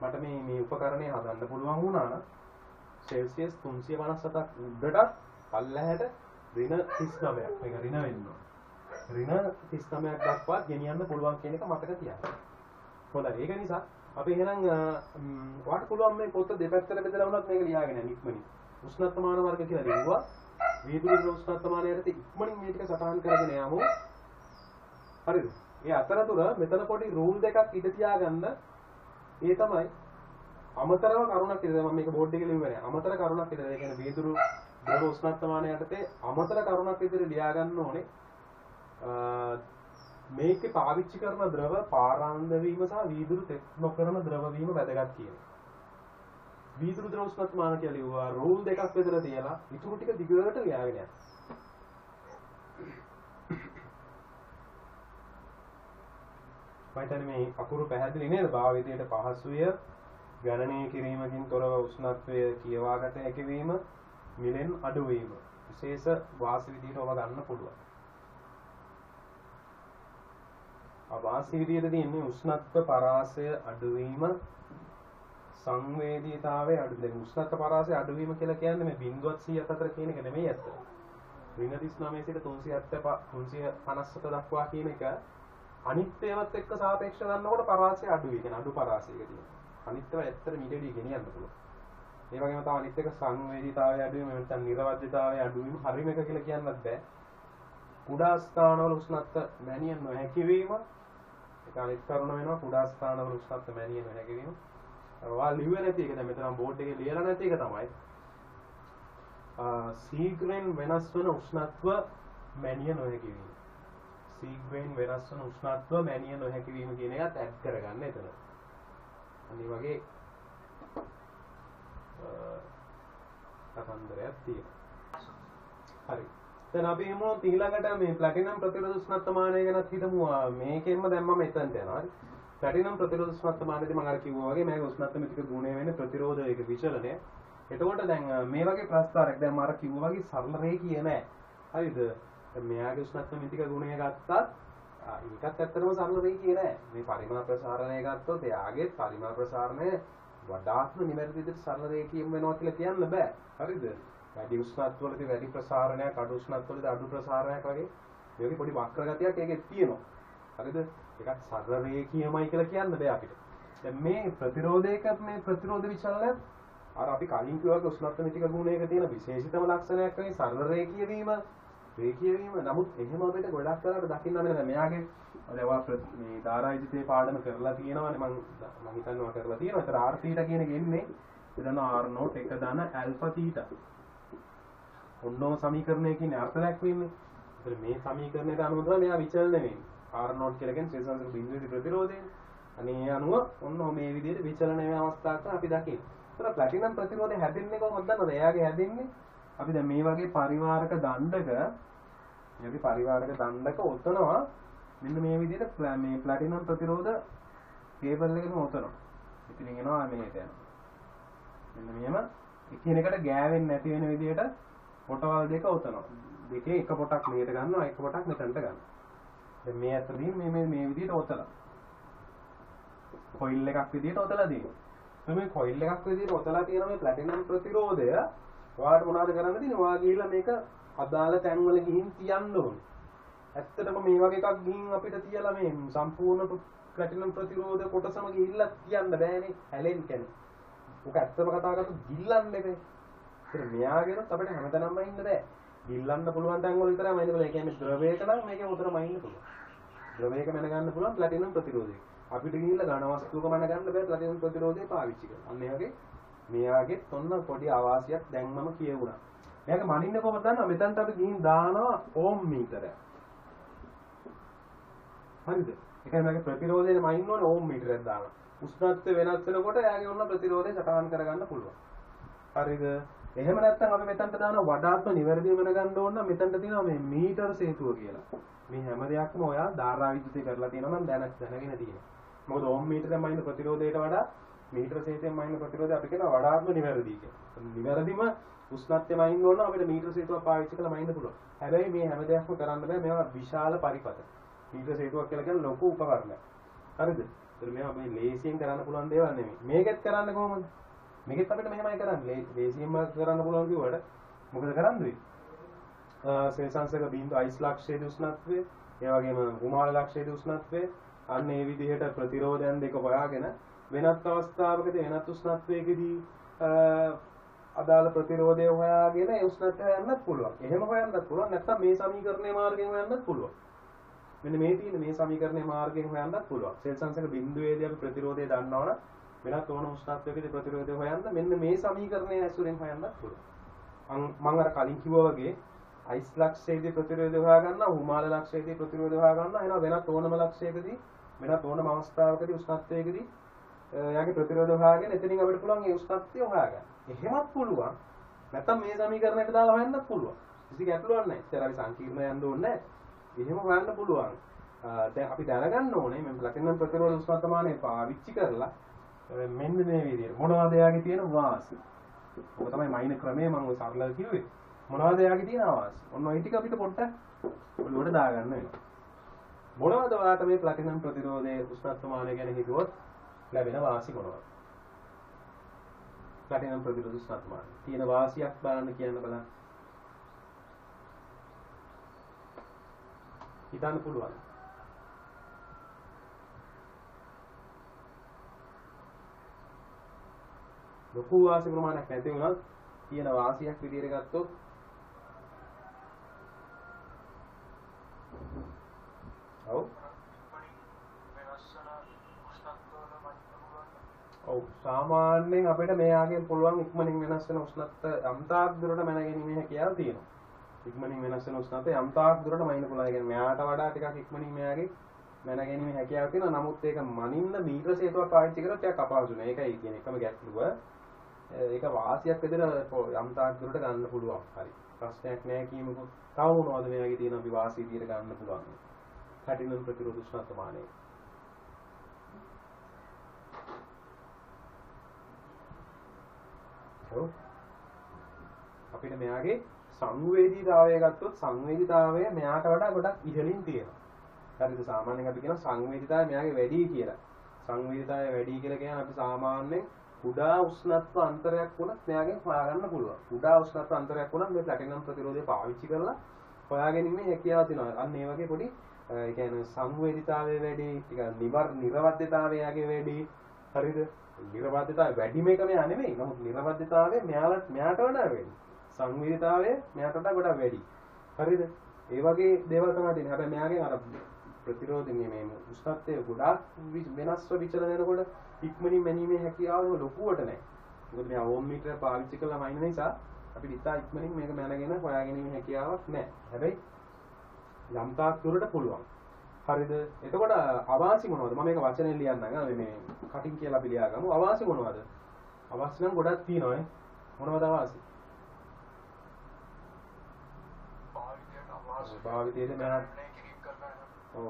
මට මේ උපකරණය හදන්න පුළුවන් වුණා නම් සෙල්සියස් 357ක් උඩටත් පල්ලෙහාට -39ක් මේක ඍණ වෙනවා. -39ක් දක්වා ගෙනියන්න පුළුවන් කියන එක මතක තියාගන්න. හොඳයි. ඒක නිසා අපි එහෙනම් ඔයාලට පුළුවන් මේ පොත දෙපැත්තට බෙදලා වුණත් මේක ලියාගෙන යන්න ඉක්මනින්. උෂ්ණත්වමාන වර්ග කියලා ලියුවා. වීදුරු උෂ්ණත්වමානය යටතේ ඉක්මනින් මේ ටික සටහන් කරගෙන යමු. හරිද? ඒ අතරතුර මෙතන පොඩි රූල් දෙකක් ඉඳ තියාගන්න. ඒ තමයි අමතරව කරුණක් කියලා මම මේක බෝඩ් එකේ ලියුවේ නැහැ. අමතර කරුණක් කියලා. ඒ කියන්නේ වීදුරු ද්‍රව උෂ්ණත්වමානය යටතේ අමතර කරුණක් විදිහට ලියා ගන්න ඕනේ. මේකේ පාවිච්චි කරන ද්‍රව පාරාන්ද වීම සහ වීදුරු තෙත් නොකරන ද්‍රව වීම වැදගත් කියනවා. වීදුරු ද්‍රව උෂ්ණත්වමාන කියලා ලියුවා රූල් දෙකක් බෙදලා තියලා ඊටු ටික දිගට ලියාගෙන යන්න. මම මේ අකුරු පැහැදිලි නේද? භාවිතයට පහසුය ගණනය කිරීමකින් තොරව උෂ්ණත්වය කියවාගත හැකි වීම මිලෙන් අඩු වීම විශේෂ වාසි විදිහට ඔබ ගන්න පුළුවන්. අවාසි විදිහට තියෙන්නේ උෂ්ණත්ව පරාසය අඩු වීම සංවේදීතාවයේ අඩු වෙන උෂ්ණත්ව පරාසය අඩු වීම කියලා කියන්නේ මේ 0.100 අතර කියන එක නෙමෙයි ඇත්ත. -39 සිට 357 දක්වා කියන එක අනිත් ඒවාත් එක්ක සාපේක්ෂව ගන්නකොට පරාසය අඩුයි. කියන්නේ අඩු පරාසයක තියෙනවා. අනිත් ඒවා ඇත්තට මීටරි ගෙනියන්න පුළුවන්. ඒ වගේම තව අනිත් එක සංවේදීතාවය අඩු වීම නැත්නම් නිර්වද්‍යතාවය අඩු වීම හරිම එක කියලා කියන්නත් බෑ. කුඩා ස්ථානවල උෂ්ණත්ව මැනිය නොහැකි වීම ඒක අනිත් කරුණ වෙනවා. කුඩා ස්ථානවල උෂ්ණත්ව මැනිය නොහැකි වීම. ඔයාලා ලිව්වේ නැති එක දැන් මෙතන බෝඩ් එකේ ලියලා නැති එක තමයි ශීඝ්‍රයෙන් වෙනස් වන උෂ්ණත්ව මැනිය නොහැකි වීම. ශීඝ්‍රයෙන් වෙනස් වන උෂ්ණත්ව මැනිය නොහැකි වීම කියන එකත් ඇඩ් කරගන්න එතන. අනිත් වගේ කතන්දරයක් තියෙනවා. හරි. දැන් අපි හිමු ඊළඟට මේ ප්ලැටිනම් ප්‍රතිරෝධ උෂ්ණත්වමානය ගැන හිතමු. මේකෙන්ම දැන් මම එතනට යනවා. හරි. ප්ලැටිනම් ප්‍රතිරෝධ උෂ්ණත්වමානයේදී මම අර කිව්වා වගේ මේක උෂ්ණත්වමිතික ගුණය වෙන්නේ ප්‍රතිරෝධ ඒක විචලනය. එතකොට දැන් මේ වගේ ප්‍රස්තාරයක් දැන් මම අර කිව්වා වගේ සරල රේඛීය නෑ. හරිද? දැන් මෙයාගේ උෂ්ණත්වමිතික ගුණය ගත්තත් ඒකත් ඇත්තටම සරල රේඛීය නෑ. මේ පරිමාණ ප්‍රසාරණය ගත්තොත් එයාගේ පරිමාණ ප්‍රසාරණය වඩාත්ම නිවැරදි විදිහට සරල රේඛීයම වෙනවා කියලා කියන්න බෑ. හරිද? වැඩි උෂ්ණත්වවලදී වැඩි ප්‍රසාරණයක් අඩු උෂ්ණත්වවලදී අඩු ප්‍රසාරණයක් වගේ මේකේ පොඩි වක්‍ර ගතියක් ඒකේ තියෙනවා. හරිද? ඒකත් සරල රේඛීයමයි කියලා කියන්න බෑ අපිට. දැන් මේ ප්‍රතිරෝධයක මේ ප්‍රතිරෝධ විචලනය අර අපි කලින් කිව්වා වගේ උෂ්ණත්වමිතික ගුණයක තියෙන විශේෂිතම ලක්ෂණයක් වගේ සරල රේඛීය වීම. රේඛීය වීම නමුත් එහෙම අපිට ගොඩක් කරලා දකින්න බෑ. දැන් මෙයාගේ ඔයවා මේ ධාරායිජිතේ පාඩම කරලා තියෙනවානේ මම හිතනවා කරලා තියෙනවා. ඒතර r θ කියන එක එන්නේ එතන r not 1 දාන alpha θ. ඔන්නෝම සමීකරණය කියන්නේ අර්ථ දැක්වෙන්නේ. ඒතර මේ සමීකරණයට අනුව තමයි මෙයා විචලනය වෙන්නේ. r not කියලා කියන්නේ ශ්‍රේෂ්ඨ බිඳුවේ ප්‍රතිරෝධය. අනේ අනුව ඔන්න මේ විදිහට විචලනය වෙන අවස්ථාවක් අපි දකිනවා. ඒතර ප්ලැටිනම් ප්‍රතිරෝධය හැදෙන්නේ කොහොමද දන්නවද? එයාගේ හැදෙන්නේ අපි දැන් මේ වගේ පරිවාරක දණ්ඩක ඔතනවා මෙන්න මේ විදිහට මේ ප්ලැටිනම් ප්‍රතිරෝධ කේබල් එකෙන් ඔතනවා. ඉතින් එනවා මේකට යනවා. මෙන්න මෙහෙම එකිනෙකට ගෑවෙන්නේ නැති වෙන විදිහට පොටවල් දෙක ඔතනවා. දෙකේ එක පොටක් මෙහෙට ගන්නවා එක පොටක් මෙතනට ගන්නවා. දැන් මේ අතරින් මේ විදිහට ඔතලා කොයිල් එකක් විදිහට ඔතලා දෙනවා. මේ කොයිල් එකක් විදිහට ඔතලා තියෙන මේ ප්ලැටිනම් ප්‍රතිරෝධය ඔයාලට මොනවද කරන්න තියෙන්නේ? ඔයා ගිහිල්ලා මේක අදාළ තැන්වල ගිහින් තියන්න ඕනේ. ඇත්තටම මේ වගේ එකක් ගිහින් අපිට තියලා මේ සම්පූර්ණ ප්ලැටිනම් ප්‍රතිරෝධ කොටසම ගිහිල්ලා තියන්න බෑනේ. හැලෙන්න කියන්නේ. ඔක ඇත්තම කතා කරද්දී ගිල්ලන්න එපේ. ඒත් මෙයාගෙනත් අපිට හැමතැනම ඉන්න බෑ. ගිල්ලන්න පුළුවන් තැන් වල විතරයි මයින්න පුළුවන්. ඒ කියන්නේ ද්‍රවයක නම් මේකේ උතරම ඉන්න පුළුවන්. ද්‍රවයක මැන ගන්න පුළුවන් ප්ලැටිනම් ප්‍රතිරෝධය. අපිට ගිහිල්ලා ඝන වස්තුවක මැන ගන්න බෑ ප්ලැටිනම් ප්‍රතිරෝධය පාවිච්චි කරලා. අන්න ඒ වගේ මෙයාගෙත් ඔන්න පොඩි අවාසියක් දැන් මම කියවුණා. මෙයාගේ මනින්න කොහොමද දන්නව? මෙතනට අපි ගිහින් දානවා ඕම් මීටරයක්. හරිද? ඒ කියන්නේ මගේ ප්‍රතිරෝධයෙන් මනින්න ඕනේ ඕම් මීටරයක් දානවා. උෂ්ණත්වය වෙනස් වෙනකොට එයාගේ ඔන්න ප්‍රතිරෝධය සටහන් කරගන්න පුළුවන්. හරිද? එහෙම නැත්නම් අපි මෙතනට දාන වඩාත්ම නිවැරදිව වෙන ගන්න ඕන නම් මෙතනට තියෙනවා මේ මීටර සේතුව කියලා. මේ හැම දෙයක්ම ඔයා ධාරා විද්‍යුතය කරලා තියෙනවා නම් දැනගෙන තියෙනවා. මොකද ඕම් මීටරයෙන් මනින්න ප්‍රතිරෝධයට වඩා මීටර සේතුවෙන් මනින්න ප්‍රතිරෝධය අපි කියනවා වඩාත්ම නිවැරදි කියලා. නිවැරදිම උෂ්ණත්වය මනින්න ඕන නම් අපිට මීටර සේතුවක් පාවිච්චි කරලා මනින්න පුළුවන්. හැබැයි මේ හැම දෙයක්ම කරන්න බෑ. මේවා විශාල පරිපත. මීටර සේතුවක් කියලා කියන්නේ ලොකු උපකරණයක්. හරිද? ඒතර මේවා මේ ලේසියෙන් කරන්න පුළුවන් දේවල් නෙමෙයි. මේකෙත් කරන්න කොහොමද? මේකෙත් අපිට මෙහෙමයි කරන්නේ. ලේසියෙන්ම කරන්න පුළුවන් කිව්වට මොකද කරන්නේ? සෙල්සියස් බිඳු අයිස් ලක්ෂයේ උෂ්ණත්වය, ඒ වගේම හිමාල ලක්ෂයේ උෂ්ණත්වය, අන්න ඒ විදිහට ප්‍රතිරෝධයන් දෙක හොයාගෙන වෙනත් අවස්ථාවකදී වෙනත් උෂ්ණත්වයකදී අදාළ ප්‍රතිරෝධය හොයාගෙන ඒ උෂ්ණත්වය යන්නත් පුළුවන්. එහෙම හොයන්නත් පුළුවන්. නැත්නම් මේ සමීකරණයේ මාර්ගයෙන් හොයන්නත් පුළුවන්. මෙන්න මේ තියෙන මේ සමීකරණයේ මාර්ගයෙන් හොයන්නත් පුළුවන්. සෙල්සියස් බිඳුවේදී අපි ප්‍රතිරෝධය දන්නවනම් වෙනත් ඕන උෂ්ණත්වයකදී ප්‍රතිරෝධය හොයන්න මෙන්න මේ සමීකරණය ඇසුරෙන් හොයන්නත් පුළුවන්. මම අර කලින් කිව්වා වගේ අයිස් ලක්ෂයේදී ප්‍රතිරෝධය හොයාගන්නවා, හිමාල ලක්ෂයේදී ප්‍රතිරෝධය හොයාගන්නවා. එහෙනම් වෙනත් ඕනම ලක්ෂයකදී වෙනත් ඕනම අවස්ථාවකදී උෂ්ණත්වයකදී එයාගේ ප්‍රතිරෝධය හොයාගෙන එතනින් අපිට පුළුවන් ඒ උෂ්ණත්වය හොයාගන්න. එහෙමත් පුළුවන්. නැත්නම් මේ සමීකරණයට දාලා හොයන්නත් පුළුවන්. කිසි ගැටලුවක් නැහැ. ඉතින් අපි සංකීර්ණ යන්න ඕනේ නැහැ. එහෙම හොයන්න පුළුවන්. දැන් අපි දැනගන්න ඕනේ මේ ප්ලැටිනම් ප්‍රතිරෝධ උෂ්ණත්වමානය පාවිච්චි කරලා මෙන්න මේ විදිහට මොනවද එයාගේ තියෙන වාසි. ඔක තමයි මයින ක්‍රමය මම ඔය සරලව කිව්වේ. මොනවද එයාගේ තියෙන වාසි. ඔන්න ඔය ටික අපිට පොඩ්ඩක් ඔළුවට දාගන්න වෙනවා. මොනවද ඔයාලට මේ ප්ලැටිනම් ප්‍රතිරෝධයේ උෂ්ණත්වමානය ගැන හිතුවොත් ලැබෙන වාසි මොනවද? ප්ලැටිනම් ප්‍රතිරෝධ උෂ්ණත්වමානය. තියෙන වාසියක් බලන්න කියන්න බලන්න. හිතන්න පුළුවන්. ලොකු වාසි ප්‍රමාණයක් නැති වුණත් තියෙන වාසියක් විදිහට ගත්තොත් ඔව් සාමාන්‍යයෙන් අපිට මෙයාගෙන් පුළුවන් ඉක්මනින් වෙනස් වෙන උෂ්ණත්වය යම්තාක් දුරට මැනගැනීමේ හැකියාව තියෙනවා. ඉක්මනින් වෙනස් වෙන උෂ්ණත්වය යම්තාක් දුරට මනින්න පුළුවන්. ඒ කියන්නේ මෙයාට වඩා ටිකක් ඉක්මනින් මෙයාගේ මැනගැනීමේ හැකියාව තියෙනවා. නමුත් ඒක මනින්න මීටර සේතුවක් පාවිච්චි කරොත් ටිකක් අපහසු නේ. ඒකයි කියන්නේ එකම ගැටලුව. ඒක වාසියක් විදිහට යම්තාක් දුරට ගන්න පුළුවන්. හරි. ප්‍රශ්නයක් නෑ කියමුකෝ. තව මොනවද මෙයාගේ තියෙන අපි වාසිය විදිහට ගන්න පුළුවන්. ප්ලැටිනම් ප්‍රතිරෝධ උෂ්ණත්වමානය. ඔව්. අපිට මෙයාගේ සංවේදීතාවය ගත්තොත් සංවේදීතාවය මෙයාට වඩා ගොඩක් ඉහළින් තියෙනවා. හරිද? සාමාන්‍යයෙන් අපි කියන සංවේදීතාවය මෙයාගේ වැඩි කියලා. සංවේදීතාවය වැඩි කියලා කියන්නේ අපි සාමාන්‍යයෙන් කුඩා උෂ්ණත්ව අන්තරයක් වුණත් මෙයාගෙන් හොයාගන්න පුළුවන්. කුඩා උෂ්ණත්ව අන්තරයක් වුණත් මේ ප්ලැටිනම් ප්‍රතිරෝධය පාවිච්චි කරලා හොයාගැනීමේ හැකියාව තියෙනවා. අන්න ඒ වගේ පොඩි ඒ කියන්නේ සංවේදීතාවය වැඩි, ටික නිර්වද්‍යතාවය යාගේ වැඩි. හරිද? නිර්වද්‍යතාවය වැඩි මේක මෙයා නෙමෙයි. නමුත් නිර්වද්‍යතාවය මෙයාට වඩා වැඩි. සංවේදීතාවය මෙයාට වඩා ගොඩක් වැඩි. හරිද? ඒ වගේ දේවල් තමයි තියෙන්නේ. හැබැයි මෙයාගෙන් අර ප්‍රතිරෝධයේ මේ උෂ්ණත්වය ගොඩාක් වෙනස්ව විචලන වෙනකොට ඉක්මනින් මැනීමේ හැකියාව ලොකුවට නැහැ. මොකද මේ ඕම් මීටර පාවිච්චි කළා වයින් නිසා අපිට ඉතා ඉක්මනින් මේක මැනගෙන හොයාගැනීමේ හැකියාවක් නැහැ. හැබැයි යම් තාක් දුරට පුළුවන්. හරිද? එතකොට අවාසි මොනවද? මම මේක වචනෙන් ලියන්නම්. මේ කටින් කියලා අපි ලියාගමු. අවාසි මොනවද? අවාසි නම් ගොඩක් තියෙනවානේ. මොනවද අවාසි? භාවිතයට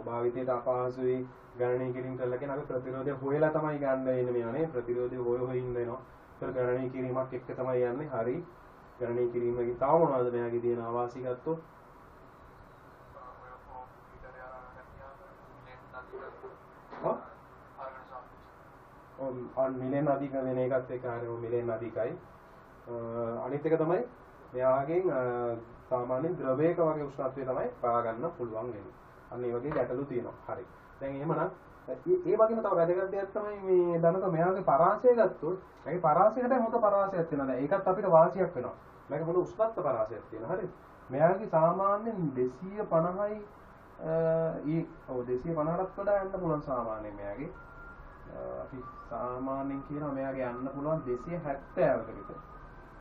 භාවිතයට අපහසුයි ගණනය කිරීම කළා කියන අපි ප්‍රතිරෝධය හොයලා තමයි ගන්න වෙන්නේ මේවානේ. ප්‍රතිරෝධය හොය ඉන්න වෙනවා. ඒතර ගණනය කිරීමක් එක්ක තමයි යන්නේ. හරි. ගණනය කිරීමකින් තව මොනවද මෙයාගේ තියෙන අවාසි ගත්තොත්? මිලෙන් අධික වෙන එකත් එක්ක හරියම මිලෙන් අධිකයි. අනිත් එක තමයි මෙයාගෙන් සාමාන්‍යයෙන් ද්‍රවයක වගේ උෂ්ණත්වය තමයි පා ගන්න පුළුවන් වෙන්නේ. අන්න ඒ වගේ ගැටලු තියෙනවා. හරි. දැන් එහෙමනම් ඒ වගේම තව වැදගත් දෙයක් තමයි මේ දනක මෙයාගේ පරාසය ගත්තොත් මේකේ පරාසයට හොඳ පරාසයක් තියෙනවා. දැන් ඒකත් අපිට වාසියක් වෙනවා. මේක හොඳ උෂ්ණත්ව පරාසයක් තියෙනවා. හරිද? මෙයාගේ සාමාන්‍යයෙන් 250යි 250ටත් වඩා යන්න පුළුවන් සාමාන්‍යයෙන් මෙයාගේ. අපි සාමාන්‍යයෙන් කියනවා මෙයාගේ යන්න පුළුවන් 270කට විතර.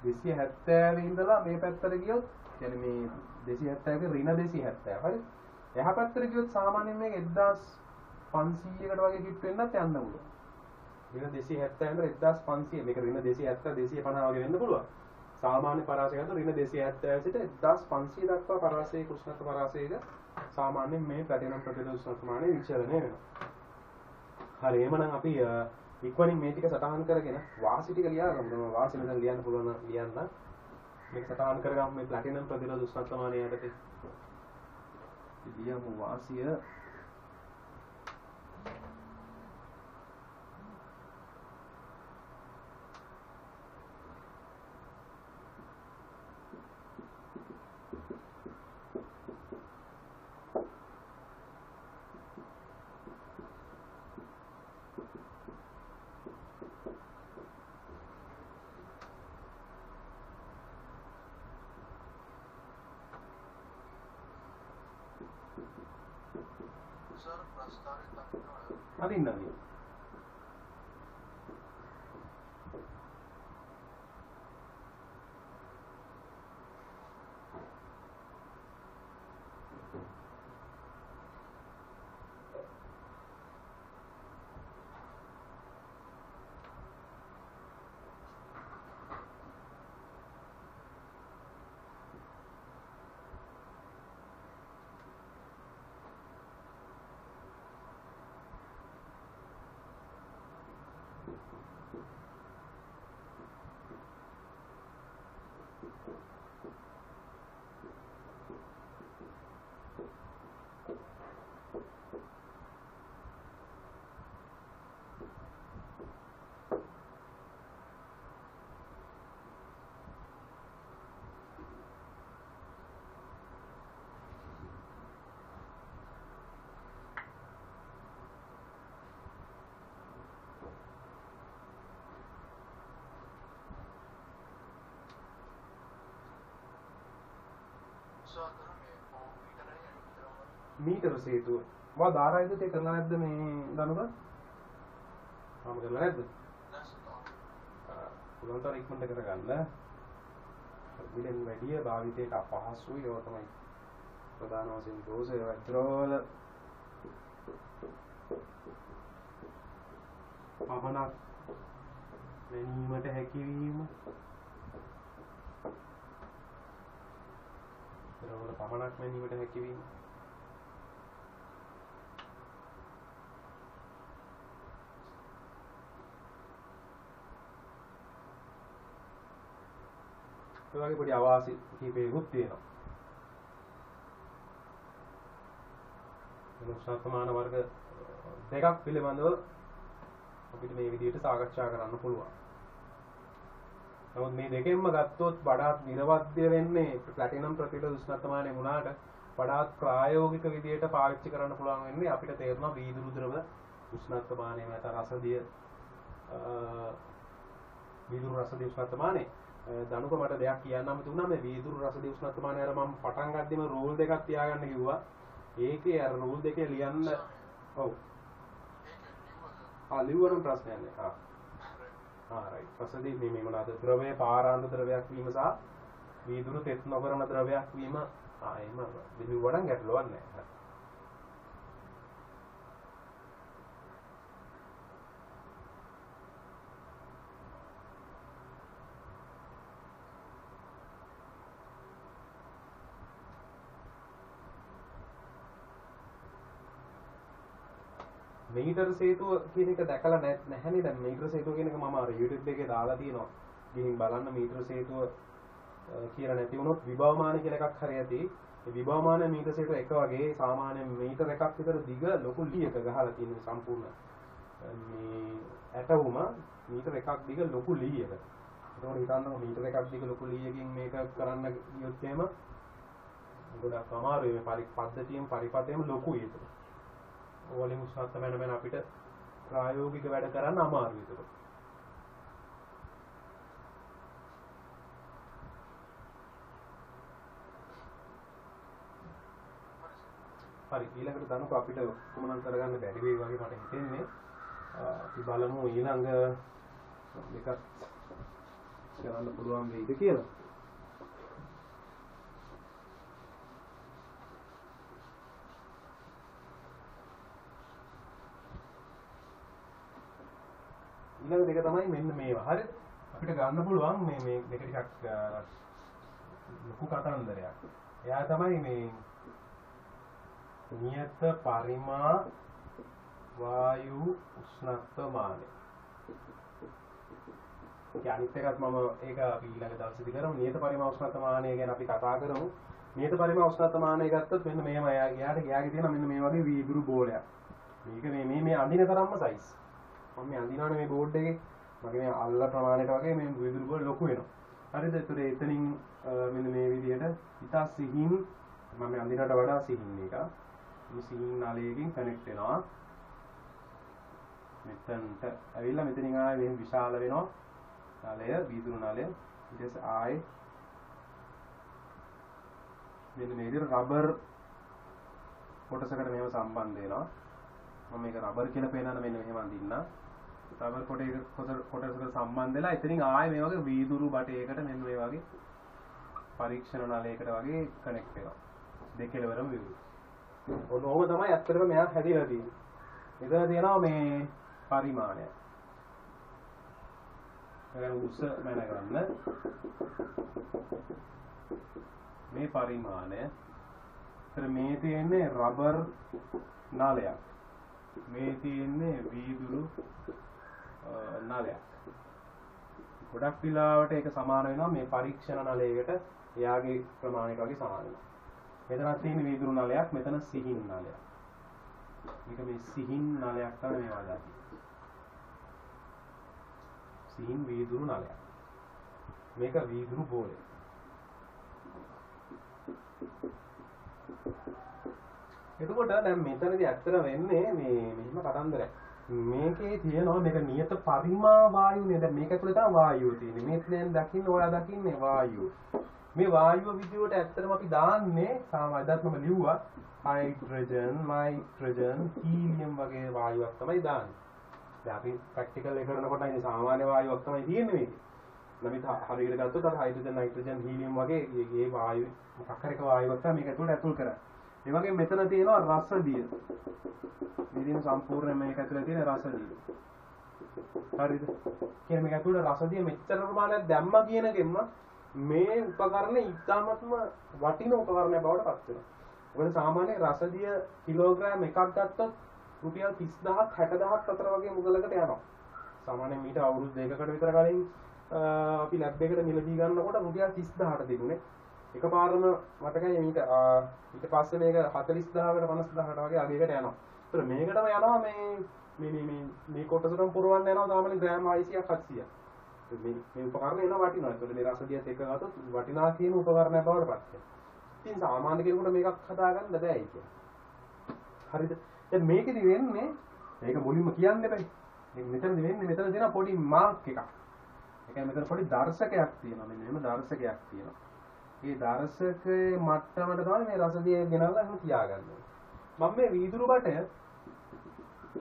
270 ඉඳලා මේ පැත්තට ගියොත් කියන්නේ මේ 270 ක ඍණ 270 හරි. එහා පැත්තට ගියොත් සාමාන්‍යයෙන් මේක 1500කට වගේ කිට් වෙන්නත් යන්න පුළුවන්. ඍණ 270 ඉඳලා 1500 මේක ඍණ 270 250 වගේ වෙන්න පුළුවන්. සාමාන්‍ය පරාසය ගන්න ඍණ 270 සිට 1500 දක්වා පරාසයේ කුෂ්ණත්ව පරාසයක සාමාන්‍යයෙන් මේ ප්ලැටිනම් ප්‍රතිරෝධ උෂ්ණත්ව මානය විචලනය වෙනවා. හරි එහෙනම් අපි ඉක්මනින් මේ ටික සටහන් කරගෙන වාසි ටික ලියාගමු. වාසි මෙතන ලියන්න පුළුවන් ලියන්න. මේක සටහන් කරගමු මේ ප්ලැටිනම් ප්‍රතිරෝධ උෂ්ණත්ව මානය යටතේ. ලියමු වාසිය. सर प्रस्तावित अंक අදින්නන්නේ. මීටර සේතුව. වා ධාරායුධ තේ කරලා නැද්ද මේ දනුක? ආම කරලා නැද්ද? පුළුවන් තරම් ඉක්මනට කරගන්න. මිලෙන් වැඩි භාවිතයට අපහසුයි ඒවා තමයි ප්‍රධාන වශයෙන් දෝෂය වද්‍රෝල පමණක් වෙනීමට හැකියවීම දරවල පමණක් වෙනීමට හැකියවීම ඒ වගේ පොඩි අවාසි කීපයකුත් තියෙනවා. උෂ්ණත්වමාන වර්ග දෙකක් පිළිබඳව අපිට මේ විදිහට සාකච්ඡා කරන්න පුළුවන්. නමුත් මේ දෙකෙන්ම ගත්තොත් වඩාත් නිර්වද්‍ය වෙන්නේ ප්ලැටිනම් ප්‍රතිරෝධ උෂ්ණත්වමානය වුණාට වඩාත් ප්‍රායෝගික විදිහට පාවිච්චි කරන්න පුළුවන් වෙන්නේ අපිට තේරෙනවා වීදුරු ද්‍රව උෂ්ණත්වමානය නැත රසදිය වීදුරු රසදිය උෂ්ණත්වමානය දනුක මට දෙයක් කියන්නම තුණා මේ වීදුරු රසදිය උෂ්ණත්වමානය අර මම පටන් ගද්දිම රූල් දෙකක් තියාගන්න කිව්වා. ඒකේ අර රූල් දෙකේ ලියන්න ඔව් ලිව්වනම් ප්‍රශ්නයක් නෑ. රයිට්. රසදිය මේ මොනවාද ද්‍රවයේ පාරාන්ත ද්‍රවයක් වීම සහ වීදුරු තෙත් නොකරන ද්‍රවයක් වීම එහෙම ලිව්වනම් ගැටලුවක් නෑ. මීටර සේතුව කියන එක දැකලා නැහැනේ. දැන් මීටර සේතුව කියන එක මම අර YouTube එකේ දාලා තියෙනවා. ගිහින් බලන්න මීටර සේතුව කියලා නැති වුණොත් විභවමාන කියලා එකක් හරි ඇති. මේ විභවමාන මීටර සේතුව එක වගේ සාමාන්‍ය මීටර එකක් විතර දිග ලොකු ලී එක ගහලා තියෙන සම්පූර්ණ මේ ඇටවුම මීටර එකක් දිග ලොකු ලීයක. ඒකෝට හිතන්න මීටර එකක් දිග ලොකු ලීයකින් මේක කරන්න ගියොත් එහෙම ගොඩක් අමාරුයි මේ පද්ධතියෙන් පරිපතේම ලොකුයි ඒක. ඕලින් උෂ්ණත්ව වෙන අපිට ප්‍රායෝගික වැඩ කරන්න අමාරුයි ඒක. හරි ඊළඟට දනක අපිට කොහොම නම් කරගන්න බැරි වෙයි වගේ මට හිතෙන්නේ. අපි බලමු ඊළඟ එකක් කරන්න පුළුවන් වෙයිද කියලා. ඊළඟ දෙක තමයි මෙන්න මේවා. හරිද? අපිට ගන්න පුළුවන් මේ දෙක ටිකක් ලොකු කතන්දරයක්. එයා තමයි මේ නියත පරිමා වායු උෂ්ණත්ව මානය. අනිත් එකත් මම ඒක අපි ඊළඟ දවසේදී කරමු. නියත පරිමා උෂ්ණත්ව මානය ගැන අපි කතා කරමු. නියත පරිමා උෂ්ණත්ව මානය ගත්තොත් මෙන්න මෙහෙම එයාගේ තියෙන මෙන්න මේ වගේ වීදුරු බෝලයක්. මේක මේ අඳින තරම්ම සයිස්. මම මේ අඳිනවනේ මේ බෝඩ් එකේ. මගේ මේ අල්ල ප්‍රමාණයට වගේ මේ වීදුරු බෝල ලොකු වෙනවා. හරිද? ඒතර එතනින් මෙන්න මේ විදිහට ඉතා සිහින් මම මේ අඳිනට වඩා සිහින් එක. මේ සිහින් නලයකින් කනෙක්ට් වෙනවා. මෙතනට ඇවිල්ලා මෙතනින් ආයෙ මෙහෙම විශාල වෙනවා. නලය වීදුරු නලය. ඊට පස්සේ ආයෙ මෙන්න මේ විදිහට රබර් කොටසකට මේව සම්බන්ධ වෙනවා. මම මේක රබර් කියලා පේනන මෙන්න මෙහෙම අඳින්න. රබර් කොටසකට සම්බන්ධ වෙලා එතනින් ආයෙ මේ වගේ වීදුරු බටයකට මෙන්න මේ වගේ පරීක්ෂණ නලයකට වගේ කනෙක්ට් වෙනවා. දෙකලවරම වීදුරු. ඔහොම තමයි ඇත්තටම මෙයා හැදිලා තියෙන්නේ. මෙතන තියෙනවා මේ පරිමාණය. දැන් උස මැනගන්න. මේ පරිමාණය. ඒතර මේ තියෙන්නේ රබර් නලයක්. මේ තියෙන්නේ වීදුරු නලයක්. ගොඩක් විලාවට ඒක සමාන වෙනවා මේ පරීක්ෂණ නලයකට එයාගේ ප්‍රමාණයට වගේ සමාන වෙනවා. මෙතන තියෙන වීදුරු නලයක් මෙතන සිහින් නලයක්. මේක මේ සිහින් නලයක් තමයි මේ වදාන්නේ. සිහින් වීදුරු නලයක්. මේක වීදුරු බෝලය. එතකොට දැන් මෙතනදී ඇත්තට වෙන්නේ මේ මෙහිම කතන්දරයක්. මේකේ තියෙනවා මේක නියත පරිමා වායුනේ. දැන් මේක ඇතුලේ තමයි වායුව තියෙන්නේ. මේ දැන් දකින්න ඔයා දකින්නේ වායුව. මේ වායුව විදියට ඇත්තටම අපි දාන්නේ සාමාන්‍යයෙන් මම ලිව්වා හයිඩ්‍රජන්, නයිට්‍රජන්, හීලියම් වගේ වායුවක් තමයි දාන්නේ. දැන් අපි ප්‍රැක්ටිකල් එක කරනකොට ඉතින් සාමාන්‍ය වායුවක් තමයි තියෙන්නේ මේකේ. නමුත් හරියට ගත්තොත් අර හයිඩ්‍රජන්, නයිට්‍රජන්, හීලියම් වගේ මේ වායු මොකක් හරි එක වායුවක් තමයි මේක ඇතුළට ඇතුල් කරන්නේ. ඒ වගේ මෙතන තියෙනවා රසදිය. මේ දින සම්පූර්ණයෙන් මේක ඇතුළේ තියෙන රසදිය. හරිද? කියන්නේ මේක ඇතුළේ රසදිය මෙච්චර ප්‍රමාණයක් දැම්මා කියන එකෙන්ම මේ උපකරණ ඉතාමත්ම වටින උපකරණයක් බවට පත් වෙනවා. මොකද සාමාන්‍ය රසදිය කිලෝග්‍රෑම් එකක් ගත්තොත් රුපියල් 30000ක් 60000ක් අතර වගේ මුදලකට යනවා. සාමාන්‍යයෙන් මීට අවුරුදු දෙකකට විතර කලින් අපි ලැබ් එකකට මිලදී ගන්නකොට රුපියල් 30000ට තිබුණේ. එකපාරම මතකයි ඊට පස්සේ මේක 40000කට 50000කට වගේ අගයකට යනවා. ඒතර මේකටම යනවා මේ කොටසටම පුරවන්න යනවා සාමාන්‍ය ග්‍රෑම් 600ක් 700ක්. මේ උපකරණ එනවා වටිනවා. ඒතකොට මේ රසදියත් එක ගත්තොත් වටිනා කියන උපකරණයක් බවට පත් වෙනවා. ඉතින් සාමාන්‍ය කෙනෙකුට මේකක් හදාගන්න බැහැ කියන්නේ. හරිද? දැන් මේකෙදි වෙන්නේ මේක මුලින්ම කියන්න බෑ. මෙතනදි වෙන්නේ මෙතන දෙන පොඩි මාක් එකක්. ඒ කියන්නේ මෙතන පොඩි දර්ශකයක් තියෙනවා. මෙන්න මෙහෙම දර්ශකයක් තියෙනවා. මේ දර්ශකයේ මට්ටමට තමයි මේ රසදිය ගෙනල්ලා එහෙම තියාගන්නේ. මම මේ වීදුරු බටය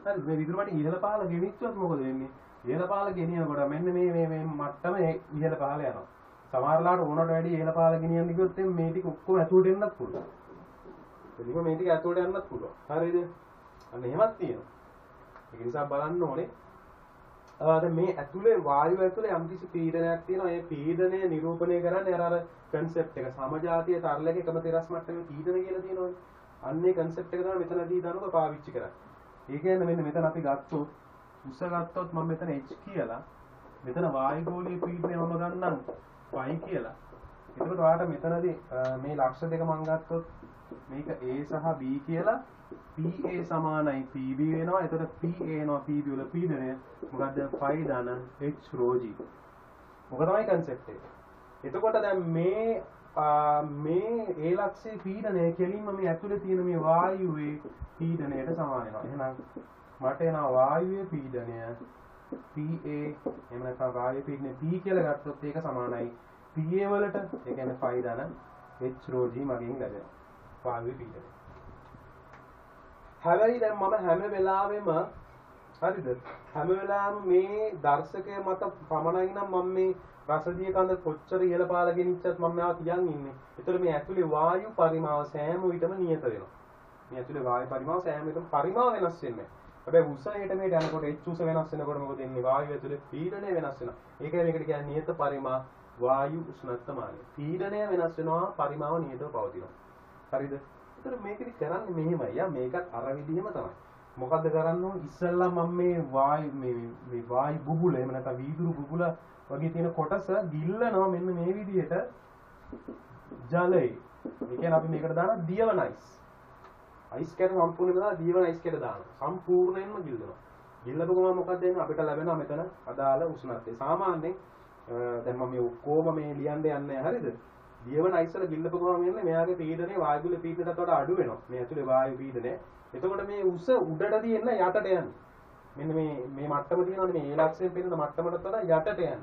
හරි මේ වීදුරු බටේ ඉහළ පහළ ගෙනිච්චොත් මොකද වෙන්නේ? ඉහළ පහළ ගෙනියනකොට මෙන්න මේ මට්ටම ඉහළ පහළ යනවා. සමහරලාට ඕනට වැඩි ඉහළ පහළ ගෙනියන්න ගියොත් මේ ටික ඔක්කොම ඇතුළට එන්නත් පුළුවන්. එදිම මේ ටික ඇතුළට යන්නත් පුළුවන්. හරිද? අන්න එහෙමත් තියෙනවා. ඒක නිසා බලන්න ඕනේ. දැන් මේ ඇතුලේ වායුව ඇතුලේ යම්කිසි පීඩනයක් තියෙනවා. ඒ පීඩනය නිරූපණය කරන්නේ අර කන්සෙප්ට් එක. සමජාතීය තරලක එකම තෙරස් මට්ටමේ පීඩන කියලා තියෙනවනේ. අන්නේ කන්සෙප්ට් එක තමයි මෙතනදී දනුක පාවිච්චි කරන්නේ. ඒ කියන්නේ මෙන්න මෙතන අපි ගත්තොත් උස ගත්තොත් මම මෙතන H කියලා මෙතන වායුගෝලීය පීඩනය මම ගන්නම් y කියලා. ඒකට ඔයාලට මෙතනදී මේ ලක්ෂ දෙක මම ගත්තොත් මේක A සහ B කියලා PA සමානයි PB වෙනවා. එතකොට PA එනවා PB වල පීඩනය මොකද්ද? phi ධන h rho g. මොක තමයි concept එක. එතකොට දැන් මේ A ලක්ෂයේ පීඩනය කෙලින්ම මේ ඇතුලේ තියෙන මේ වායුවේ පීඩනයට සමාන වෙනවා. එහෙනම් මට එනවා වායුවේ පීඩනය PA එහෙම නැත්නම් වායුවේ පීඩනය P කියලා ගත්තොත් ඒක සමානයි PA වලට. ඒ කියන්නේ phi ධන h rho g මගෙන් ලැබෙනවා වායුවේ පීඩනය. හැබැයි දැන් මම හැම වෙලාවෙම හරිද? හැම වෙලාවෙම මේ දර්ශකය මත පමණයි නම් මම මේ රසදිය කඳ කොච්චර ඉහළ පාලා ගෙනිච්චත් මම මේවා තියන් ඉන්නේ. ඒතර මේ ඇතුලේ වායු පරිමාව සෑම විටම නියත වෙනවා. මේ ඇතුලේ වායු පරිමාව සෑම විටම පරිමාව වෙනස් වෙන්නේ. හැබැයි උසයට මේට යනකොට H උස වෙනස් වෙනකොට මොකද වෙන්නේ? වායුව ඇතුලේ පීඩනය වෙනස් වෙනවා. ඒකයි මේකට කියන්නේ නියත පරිමා වායු උෂ්ණත්වමානය. පීඩනය වෙනස් වෙනවා, පරිමාව නියතව පවතිනවා. හරිද? ඒතර මේකෙදි කරන්නේ මෙහෙමයි. මේකත් අර විදිහම තමයි. මොකද්ද කරන්න ඕන? ඉස්සෙල්ලා මම මේ වායු බුබුල එහෙම නැත්නම් වීදුරු බුබුල වගේ තියෙන කොටස ගිල්ලනවා මෙන්න මේ විදිහට ජලයේ. ඒ කියන්නේ අපි මේකට දානවා දියවන අයිස්. අයිස් කැට සම්පූර්ණයෙන්ම දාලා දියවන අයිස් කැට දානවා. සම්පූර්ණයෙන්ම ගිල්ලනවා. ගිල්ලපු ගමන් මොකක්ද වෙන්නේ? අපිට ලැබෙනවා මෙතන අදාළ උෂ්ණත්වය. සාමාන්‍යයෙන් දැන් මම මේ ඔක්කොම මේ ලියන්න යන්නේ හරිද? දියවන අයිස් වල ගිල්ලපු ගමන් වෙන්නේ මෙයාගේ පීඩනය වායුවල පීඩනයටත් වඩා අඩු වෙනවා. මේ ඇතුලේ වායු පීඩනය. එතකොට මේ උස උඩට තියෙන යටට යන්නේ. මෙන්න මේ මට්ටම තියෙනවනේ මේ A ලක්ෂයෙන් පෙන්නන මට්ටමටත් වඩා යටට යන්නේ.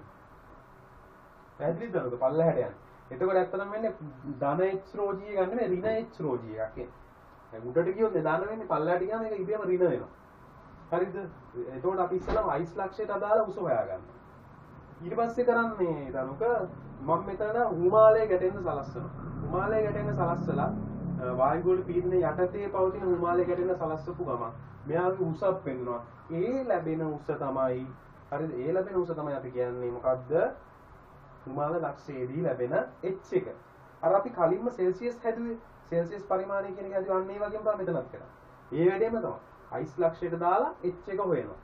පැහැදිලිද නේද? පල්ලෙහාට යන්නේ. එතකොට ඇත්තටම වෙන්නේ ධන h rho g ගන්න නෙමෙයි ඍණ h rho g එකක් එන්නේ. දැන් උඩට ගියොත් ධන වෙන්නේ පල්ලෙහාට ගියාම ඒක ඉබේම ඍණ වෙනවා. හරිද? එතකොට අපි ඉස්සෙල්ලාම අයිස් ලක්ෂයට අදාළ උස හොයාගන්නවා. ඊට පස්සේ කරන්නේ දනුක මම මෙතන හිමාලය ගැටෙන්න සලස්සනවා. හිමාලය ගැටෙන්න සලස්සලා වායුගෝල පීඩනය යටතේ පවතින හිමාලය ගැටෙන්න සලස්සපු ගමන් මෙයාගේ උසක් පෙන්වනවා. ඒ ලැබෙන උස තමයි හරිද? ඒ ලැබෙන උස තමයි අපි කියන්නේ මොකද්ද? හිමාල ලක්ෂයේදී ලැබෙන h එක. අර අපි කලින්ම සෙල්සියස් හැදුවේ. සෙල්සියස් පරිමාණය කියන එක හදුවන්නේ ඒ වගේම තමයි මෙතනත් කරා. ඒ වැඩේම තමයි. අයිස් ලක්ෂයට දාලා h එක හොයනවා.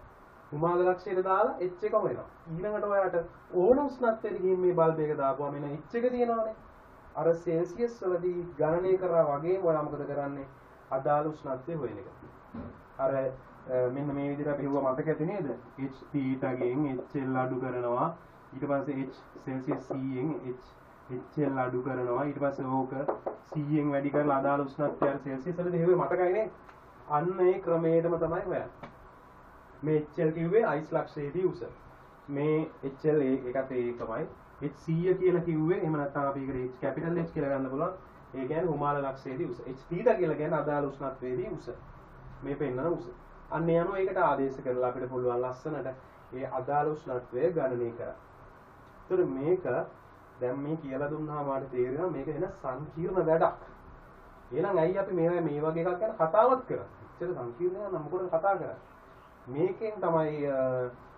හිමාල ලක්ෂයට දාලා h එක හොයනවා. ඊළඟට ඔයාලට ඕන උෂ්ණත්වයට ගිහින් මේ බල්බ් එක දාපුවා මෙන්න h එක තියෙනවානේ. අර සෙල්සියස් වලදී ගණනය කරා වගේ ඔයාලා මොකද කරන්නේ? අදාළ උෂ්ණත්වය හොයන එක. අර මෙන්න මේ විදිහට අපි හුවා මතක ඇති නේද? h θගෙන් hL අඩු කරනවා. ඊට පස්සේ h සෙල්සියස් C යෙන් hL අඩු කරනවා. ඊට පස්සේ ඕක C යෙන් වැඩි කරලා අදාළ උෂ්ණත්වය අර සෙල්සියස් වලදී හේවේ මතකයි නේ? අන්න ඒ ක්‍රමයටම තමයි හොයන්නේ. මේ HL කිව්වේ අයිස් ලක්ෂයේදී උස. මේ HL ඒකත් ඒකමයි. HC කියලා කිව්වේ එහෙම නැත්නම් අපි ඒකට H capital H කියලා ගන්න පුළුවන්. ඒ කියන්නේ හිමාල ලක්ෂයේදී උස. H θ කියලා කියන්නේ අදාළ උෂ්ණත්වයේදී උස. මේ පෙන්නන උස. අන්න යනවා ඒකට ආදේශ කරලා අපිට පුළුවන් ලස්සනට ඒ අදාළ උෂ්ණත්වය ගණනය කරන්න. ඒතර මේක දැන් මේ කියලා දුන්නාම ආට තේරෙනවා මේක වෙන සංකීර්ණ වැඩක්. එහෙනම් ඇයි අපි මේ වගේ එකක් ගැන කතාවක් කරන්නේ? එච්චර සංකීර්ණ නෑ මොකටද කතා කරන්නේ? මේකෙන් තමයි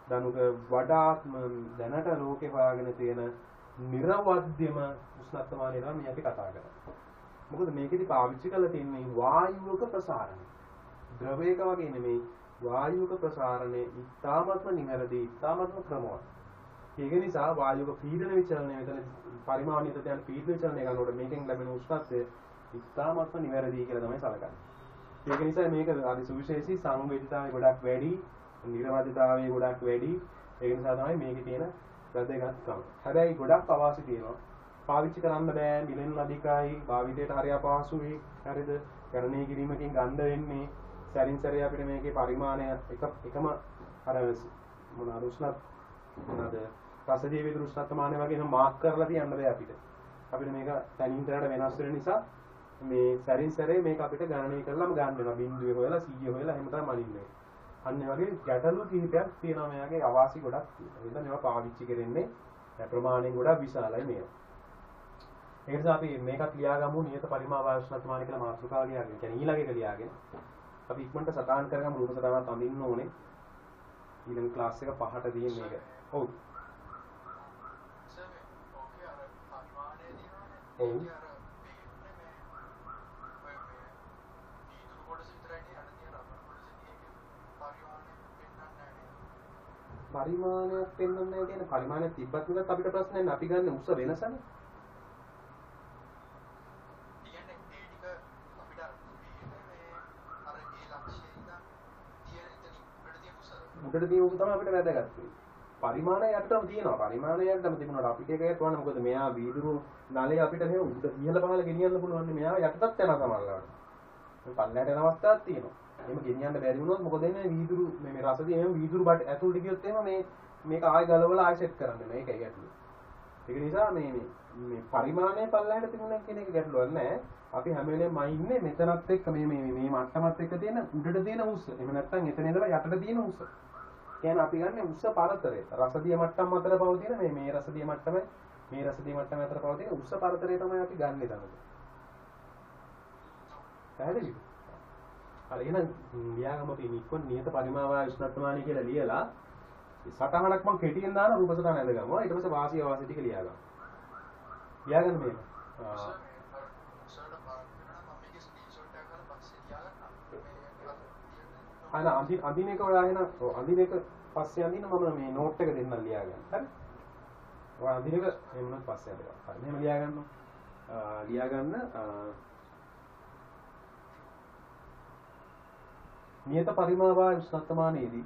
දනුක වඩාත්ම දැනට ලෝකේ හොයාගෙන තියෙන නිර්වද්‍යම උෂ්ණත්වමානය තමයි මේ අපි කතා කරන්නේ. මොකද මේකෙදි පාවිච්චි කරලා තියෙන්නේ වායුවක ප්‍රසාරණය. ද්‍රවයක වගේ නෙමෙයි වායුවක ප්‍රසාරණය ඉතාමත්ම නිවැරදි ඉතාමත්ම ක්‍රමවත්. ඒක නිසා වායුවක පීඩන විචලනය මෙතන පරිමාණිත දැන් පීඩන විචලනය ගන්නකොට මේකෙන් ලැබෙන උෂ්ණත්වය ඉතාමත්ම නිවැරදි කියලා තමයි සැලකන්නේ. ඒක නිසා මේක අති සුවිශේෂී සංවේදීතාවය ගොඩක් වැඩි, නිර්වාදිතාවය ගොඩක් වැඩි. ඒක නිසා තමයි මේකේ තියෙන වැදගත්කම. හැබැයි ගොඩක් අවාසි තියෙනවා. පාවිච්චි කරන්න බෑ, මිලෙන් අධිකයි, භාවිතයට හරිය අපහසුයි. හරිද? ගණනය කිරීමකින් ගන්න වෙන්නේ සැරින් සැරේ අපිට මේකේ පරිමාණය එකම අර මොනවාද උෂ්ණත් මොනවාද රසදී විදුරු උෂ්ණත්වමානය වගේ නම් මාක් කරලා තියන්න බෑ අපිට. අපිට මේක තනින් තනට වෙනස් වෙන නිසා මේ සැරින් සැරේ මේක අපිට ගණනය කරලාම ගන්න වෙනවා. බිඳුවේ හොයලා 100 හොයලා එහෙම තමයි මනින්නේ. අන්න ඒ වගේ ගැටලු කිහිපයක් තියෙනවා මෙයාගේ අවාසි ගොඩක් තියෙනවා. ඒ නිසා මේවා පාවිච්චි කරන්නේ ප්‍රමාණයෙන් ගොඩක් විශාලයි මේවා. ඒ නිසා අපි මේකත් ලියාගමු නියත පරිමාව උෂ්ණත්වමානය කියලා මාතෘකාව ලියාගෙන. කියන්නේ ඊළඟ එක ලියාගෙන අපි ඉක්මනට සටහන් කරගමු රූප සටහනක් අඳින්න ඕනේ. ඊළඟ ක්ලාස් එක 5ට තියෙන මේක. ඔව්. සර් ඕකේ අර පරිමාණය දිනවනේ. ඔව්. පරිමාණයක් පෙන්වන්නේ නැහැ කියන්නේ පරිමාණයක් තිබ්බත් නෙවෙයි අපිට ප්‍රශ්නයක් නෑ. අපි ගන්න උස වෙනසනේ. කියන්නේ ඒ ටික අපිට මේ අර උඩට තියෙන උස තමයි අපිට වැදගත් වෙන්නේ. පරිමාණය යටටම තියෙනවා. පරිමාණය යටටම තිබුණාට අපිට ඒක යටවන්න මොකද මෙයා වීදුරු නලේ අපිට මෙහෙම උඩ ඉහළ පහළ ගෙනියන්න පුළුවන් නේ. මෙයා යටටත් යනවා සමහරවිට. මේ පල්ලයට යන අවස්ථාවක් තියෙනවා. එහෙම ගෙනියන්න බැරි වුණොත් මොකද වෙන්නේ? වීදුරු මේ රසදී එහෙම වීදුරු බට ඇතුළට ගියොත් එහෙම මේක ආයෙ ගලවලා ආයෙ සෙට් කරන්න මේකයි ගැටලුව. ඒක නිසා මේ පරිමාණය පල්ලයට තිබුණා කියන එක ගැටලුවක් නැහැ. අපි හැම වෙලේම ඉන්නේ මෙතනත් එක්ක මේ මට්ටමත් එක්ක තියෙන උඩට තියෙන උස්ස. එහෙම නැත්නම් එතන ඉඳලා යටට තියෙන උස්ස. කියන්නේ අපි ගන්න උස්ස පරතරය. රසදිය මට්ටම් අතර පවතින මේ රසදිය මට්ටම මේ රසදිය මට්ටම අතර පවතින උස්ස පරතරය තමයි අපි ගන්නෙ තමයි. පැහැදිලිද? හරි එහෙනම් ලියාගමු අපි නික්කොන් නියත පරිමාවාය උෂ්ණත්වමානය කියලා ලියලා සටහනක් මම කෙටියෙන් දාන රූප සටහන ඇඳගමු. ඊට පස්සේ වාසිය අවාසිය ටික ලියාගමු. ලියාගන්න මේක. අඳින එක ඔයා එහෙනම් අඳින එක පස්සේ අඳින්න මම මේ නෝට් එක දෙන්නම් ලියාගන්න. හරි? ඔයා අඳින එක එහෙමනම් පස්සේ අඳිනවා. හරි. මෙහෙම ලියාගන්න. ලියාගන්න නියත පරිමාවාය උෂ්ණත්වමානයේදී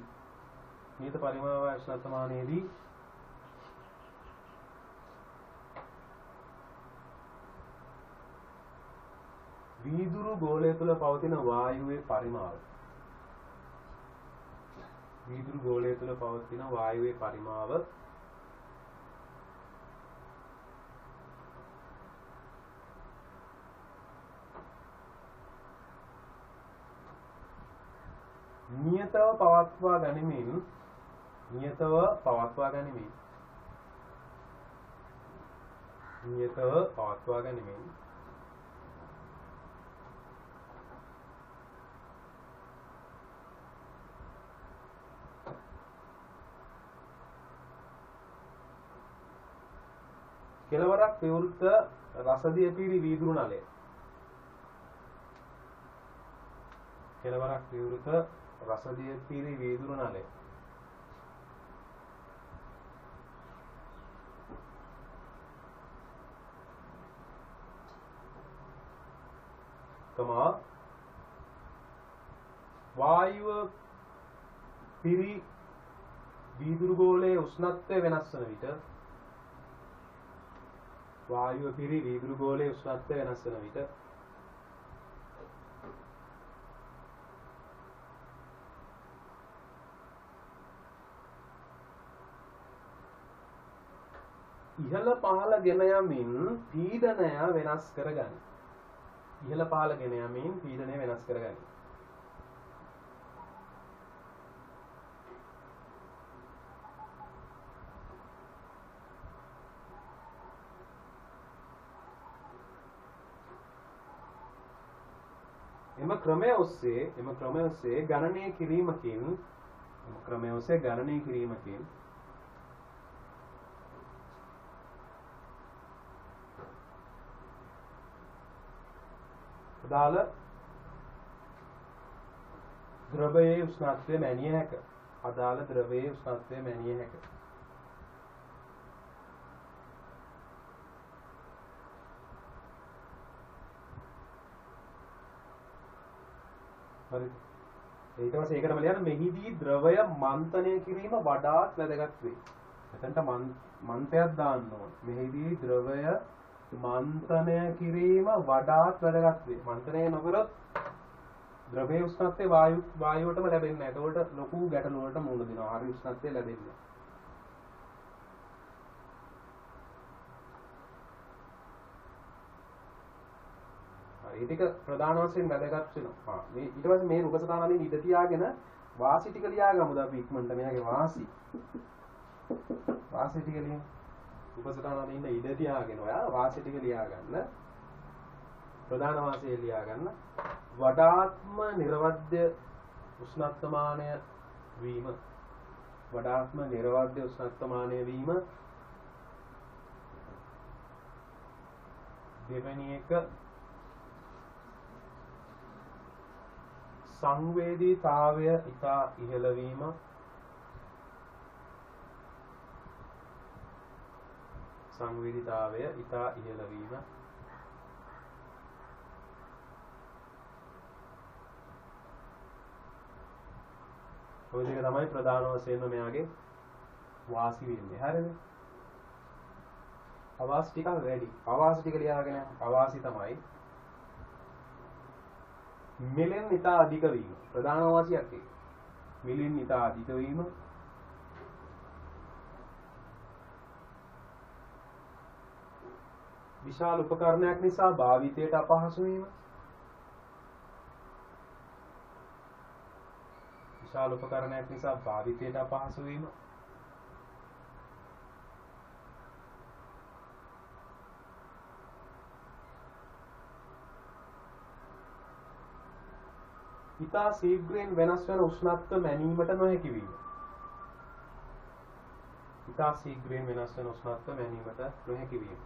වීදුරු ගෝලය තුළ පවතින වායුවේ පරිමාව නියතව පවත්වා ගනිමින් කෙලවරක් විවෘත රසදිය පිරි වීදුරු නලය. වායුව පිරි වීදුරු ගෝලයේ උෂ්ණත්වය වෙනස් වන විට ඉහළ පහළ ගෙන යමින් පීඩනය වෙනස් කරගනි. එම ක්‍රමය ඔස්සේ ගණනය කිරීමකින් අදාළ ද්‍රවයේ උෂ්ණත්වය මැනිය හැක. හරි. ඊට පස්සේ ඒකටම ලියන්න මෙහිදී ද්‍රවය මන්තනය කිරීම වඩාත් වැදගත් වේ. එතනට මන්තයක් දාන්න ඕන. මෙහිදී ද්‍රවය මන්තනය කිරීම වඩාත් වැදගත් වේ. මන්තනය නොකරොත් ද්‍රවයේ උෂ්ණත්වය වායුවටම ලැබෙන්නේ නැහැ. ඒකට ලොකු ගැටලුවකට මුහුණ දෙනවා. හරි උෂ්ණත්වය ලැබෙන්නේ. ඒ ටික ප්‍රධාන වශයෙන් වැදගත් වෙනවා. මේ ඊට පස්සේ මේ රූප සටහනින් ඉඳ තියාගෙන වාසි ටික ලියාගමුද අපි ඉක්මනට මෙයාගේ වාසි ටික ලියමු. රූප සටහනින් ඉඳ තියාගෙන ඔයා වාසි ටික ලියාගන්න. ප්‍රධාන වාසිය ලියාගන්න. වඩාත්ම නිර්වද්‍ය උෂ්ණත්වමානය වීම දෙවෙනි එක සංවේදීතාවය ඉතා ඉහළ වීම ඔය දෙක තමයි ප්‍රධාන වශයෙන්ම මෙයාගේ වාසි වෙන්නේ. හරිද? අවාසි ටික වැඩි. අවාසි ටික ලියාගෙන අවාසි තමයි මිලෙන් ඉතා අධික වීම. ප්‍රධාන වාසියක් ඒක. මිලෙන් ඉතා අධික වීම. විශාල උපකරණයක් නිසා භාවිතයට අපහසු වීම. විශාල උපකරණයක් නිසා භාවිතයට අපහසු වීම. ඉතා ශීඝ්‍රයෙන් වෙනස් වන උෂ්ණත්ව මැනීමට නොහැකි වීම. ඉතා ශීඝ්‍රයෙන් වෙනස් වන උෂ්ණත්ව මැනීමට නොහැකි වීම.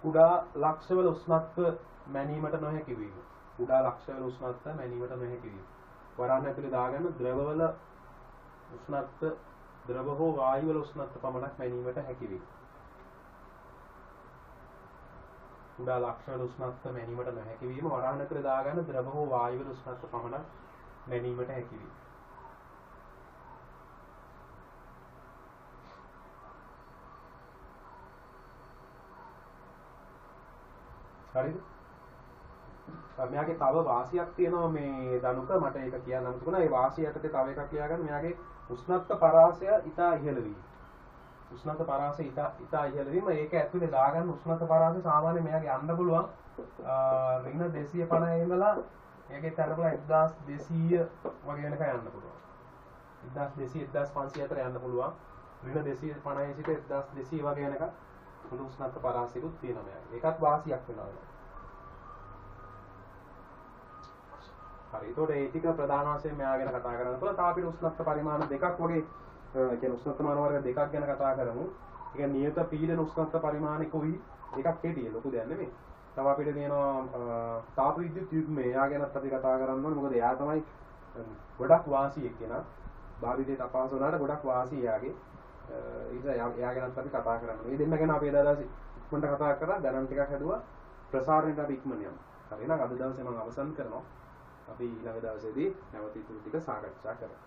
කුඩා ලක්ෂවල උෂ්ණත්ව මැනීමට නොහැකි වීම. කුඩා ලක්ෂවල උෂ්ණත්ව මැනීමට නොහැකි වීම. වරහන් ඇතුලේ දාගන්න ද්‍රවවල උෂ්ණත්ව ද්‍රව හෝ වායු වල උෂ්ණත්ව පමණක් මැනීමට හැකි වීම. කුඩා ලක්ෂවල උෂ්ණත්ව මැනීමට නොහැකි වීම. වරහන් ඇතුලේ දාගන්න ද්‍රව හෝ වායු වල උෂ්ණත්ව පමණක් මැනීමට හැකි වීම. හරිද? මෙයාගේ තව වාසියක් තියෙනවා මේ දනුක මට ඒක කියන්න අමතක වුණා. ඒ වාසිය යටතේ තව එකක් ලියාගන්න. මෙයාගේ උෂ්ණත්ව පරාසය ඉතා ඉහළ වීම. උෂ්ණත්ව පරාසය ඉතා ඉහළ වීම. ඒක ඇතුලේ දාගන්න උෂ්ණත්ව පරාසය සාමාන්‍ය මෙයාගේ යන්න පුළුවන් ඍණ 250 ඉඳලා මේකේ තරබල 1200 වගේ වෙනකන් යන්න පුළුවන්. 1200 1500 අතර යන්න පුළුවන්. ඍණ 250 සිට 1200 වගේ වෙනකන් පොදු උෂ්ණත්ව පරාසයකුත් තියෙනවා මෙයාගේ. ඒකත් වාසියක් වෙනවා. හරි. ඒතකොට ඒ ටික ප්‍රධාන වශයෙන් මෙයා ගැන කතා කරනකොට තා අපිට උෂ්ණත්ව පරිමාණ දෙකක් වගේ කියන්නේ උෂ්ණත්ව මාන වර්ග දෙකක් ගැන කතා කරමු. ඒ කියන්නේ නියත පීඩන උෂ්ණත්ව පරිමාණිකුයි එකක් හිටියේ ලොකු දෙයක් නෙමෙයි. තව අපිට තියෙනවා තාප විද්‍යුත් යුග්මය. එයා ගැනත් අපි කතා කරන්න ඕනේ. මොකද එයා තමයි ගොඩක් වාසියෙක් කෙනා. භාවිතයට අපහසු වුණාට ගොඩක් වාසිය එයාගේ. එයා ගැනත් අපි කතා කරන්න ඕනේ. මේ දෙන්න ගැන අපි එදා දවසේ ඉක්මනට කතා කරා. දැනන් ටිකක් හැදුවා. ප්‍රසාරණයට අපි ඉක්මන යමු. හරි එහෙනම් අද දවසේ මම අවසන් කරනවා. අපි ඊළඟ දවසේදී නැවත ඊටු ටික සාකච්ඡා කරමු.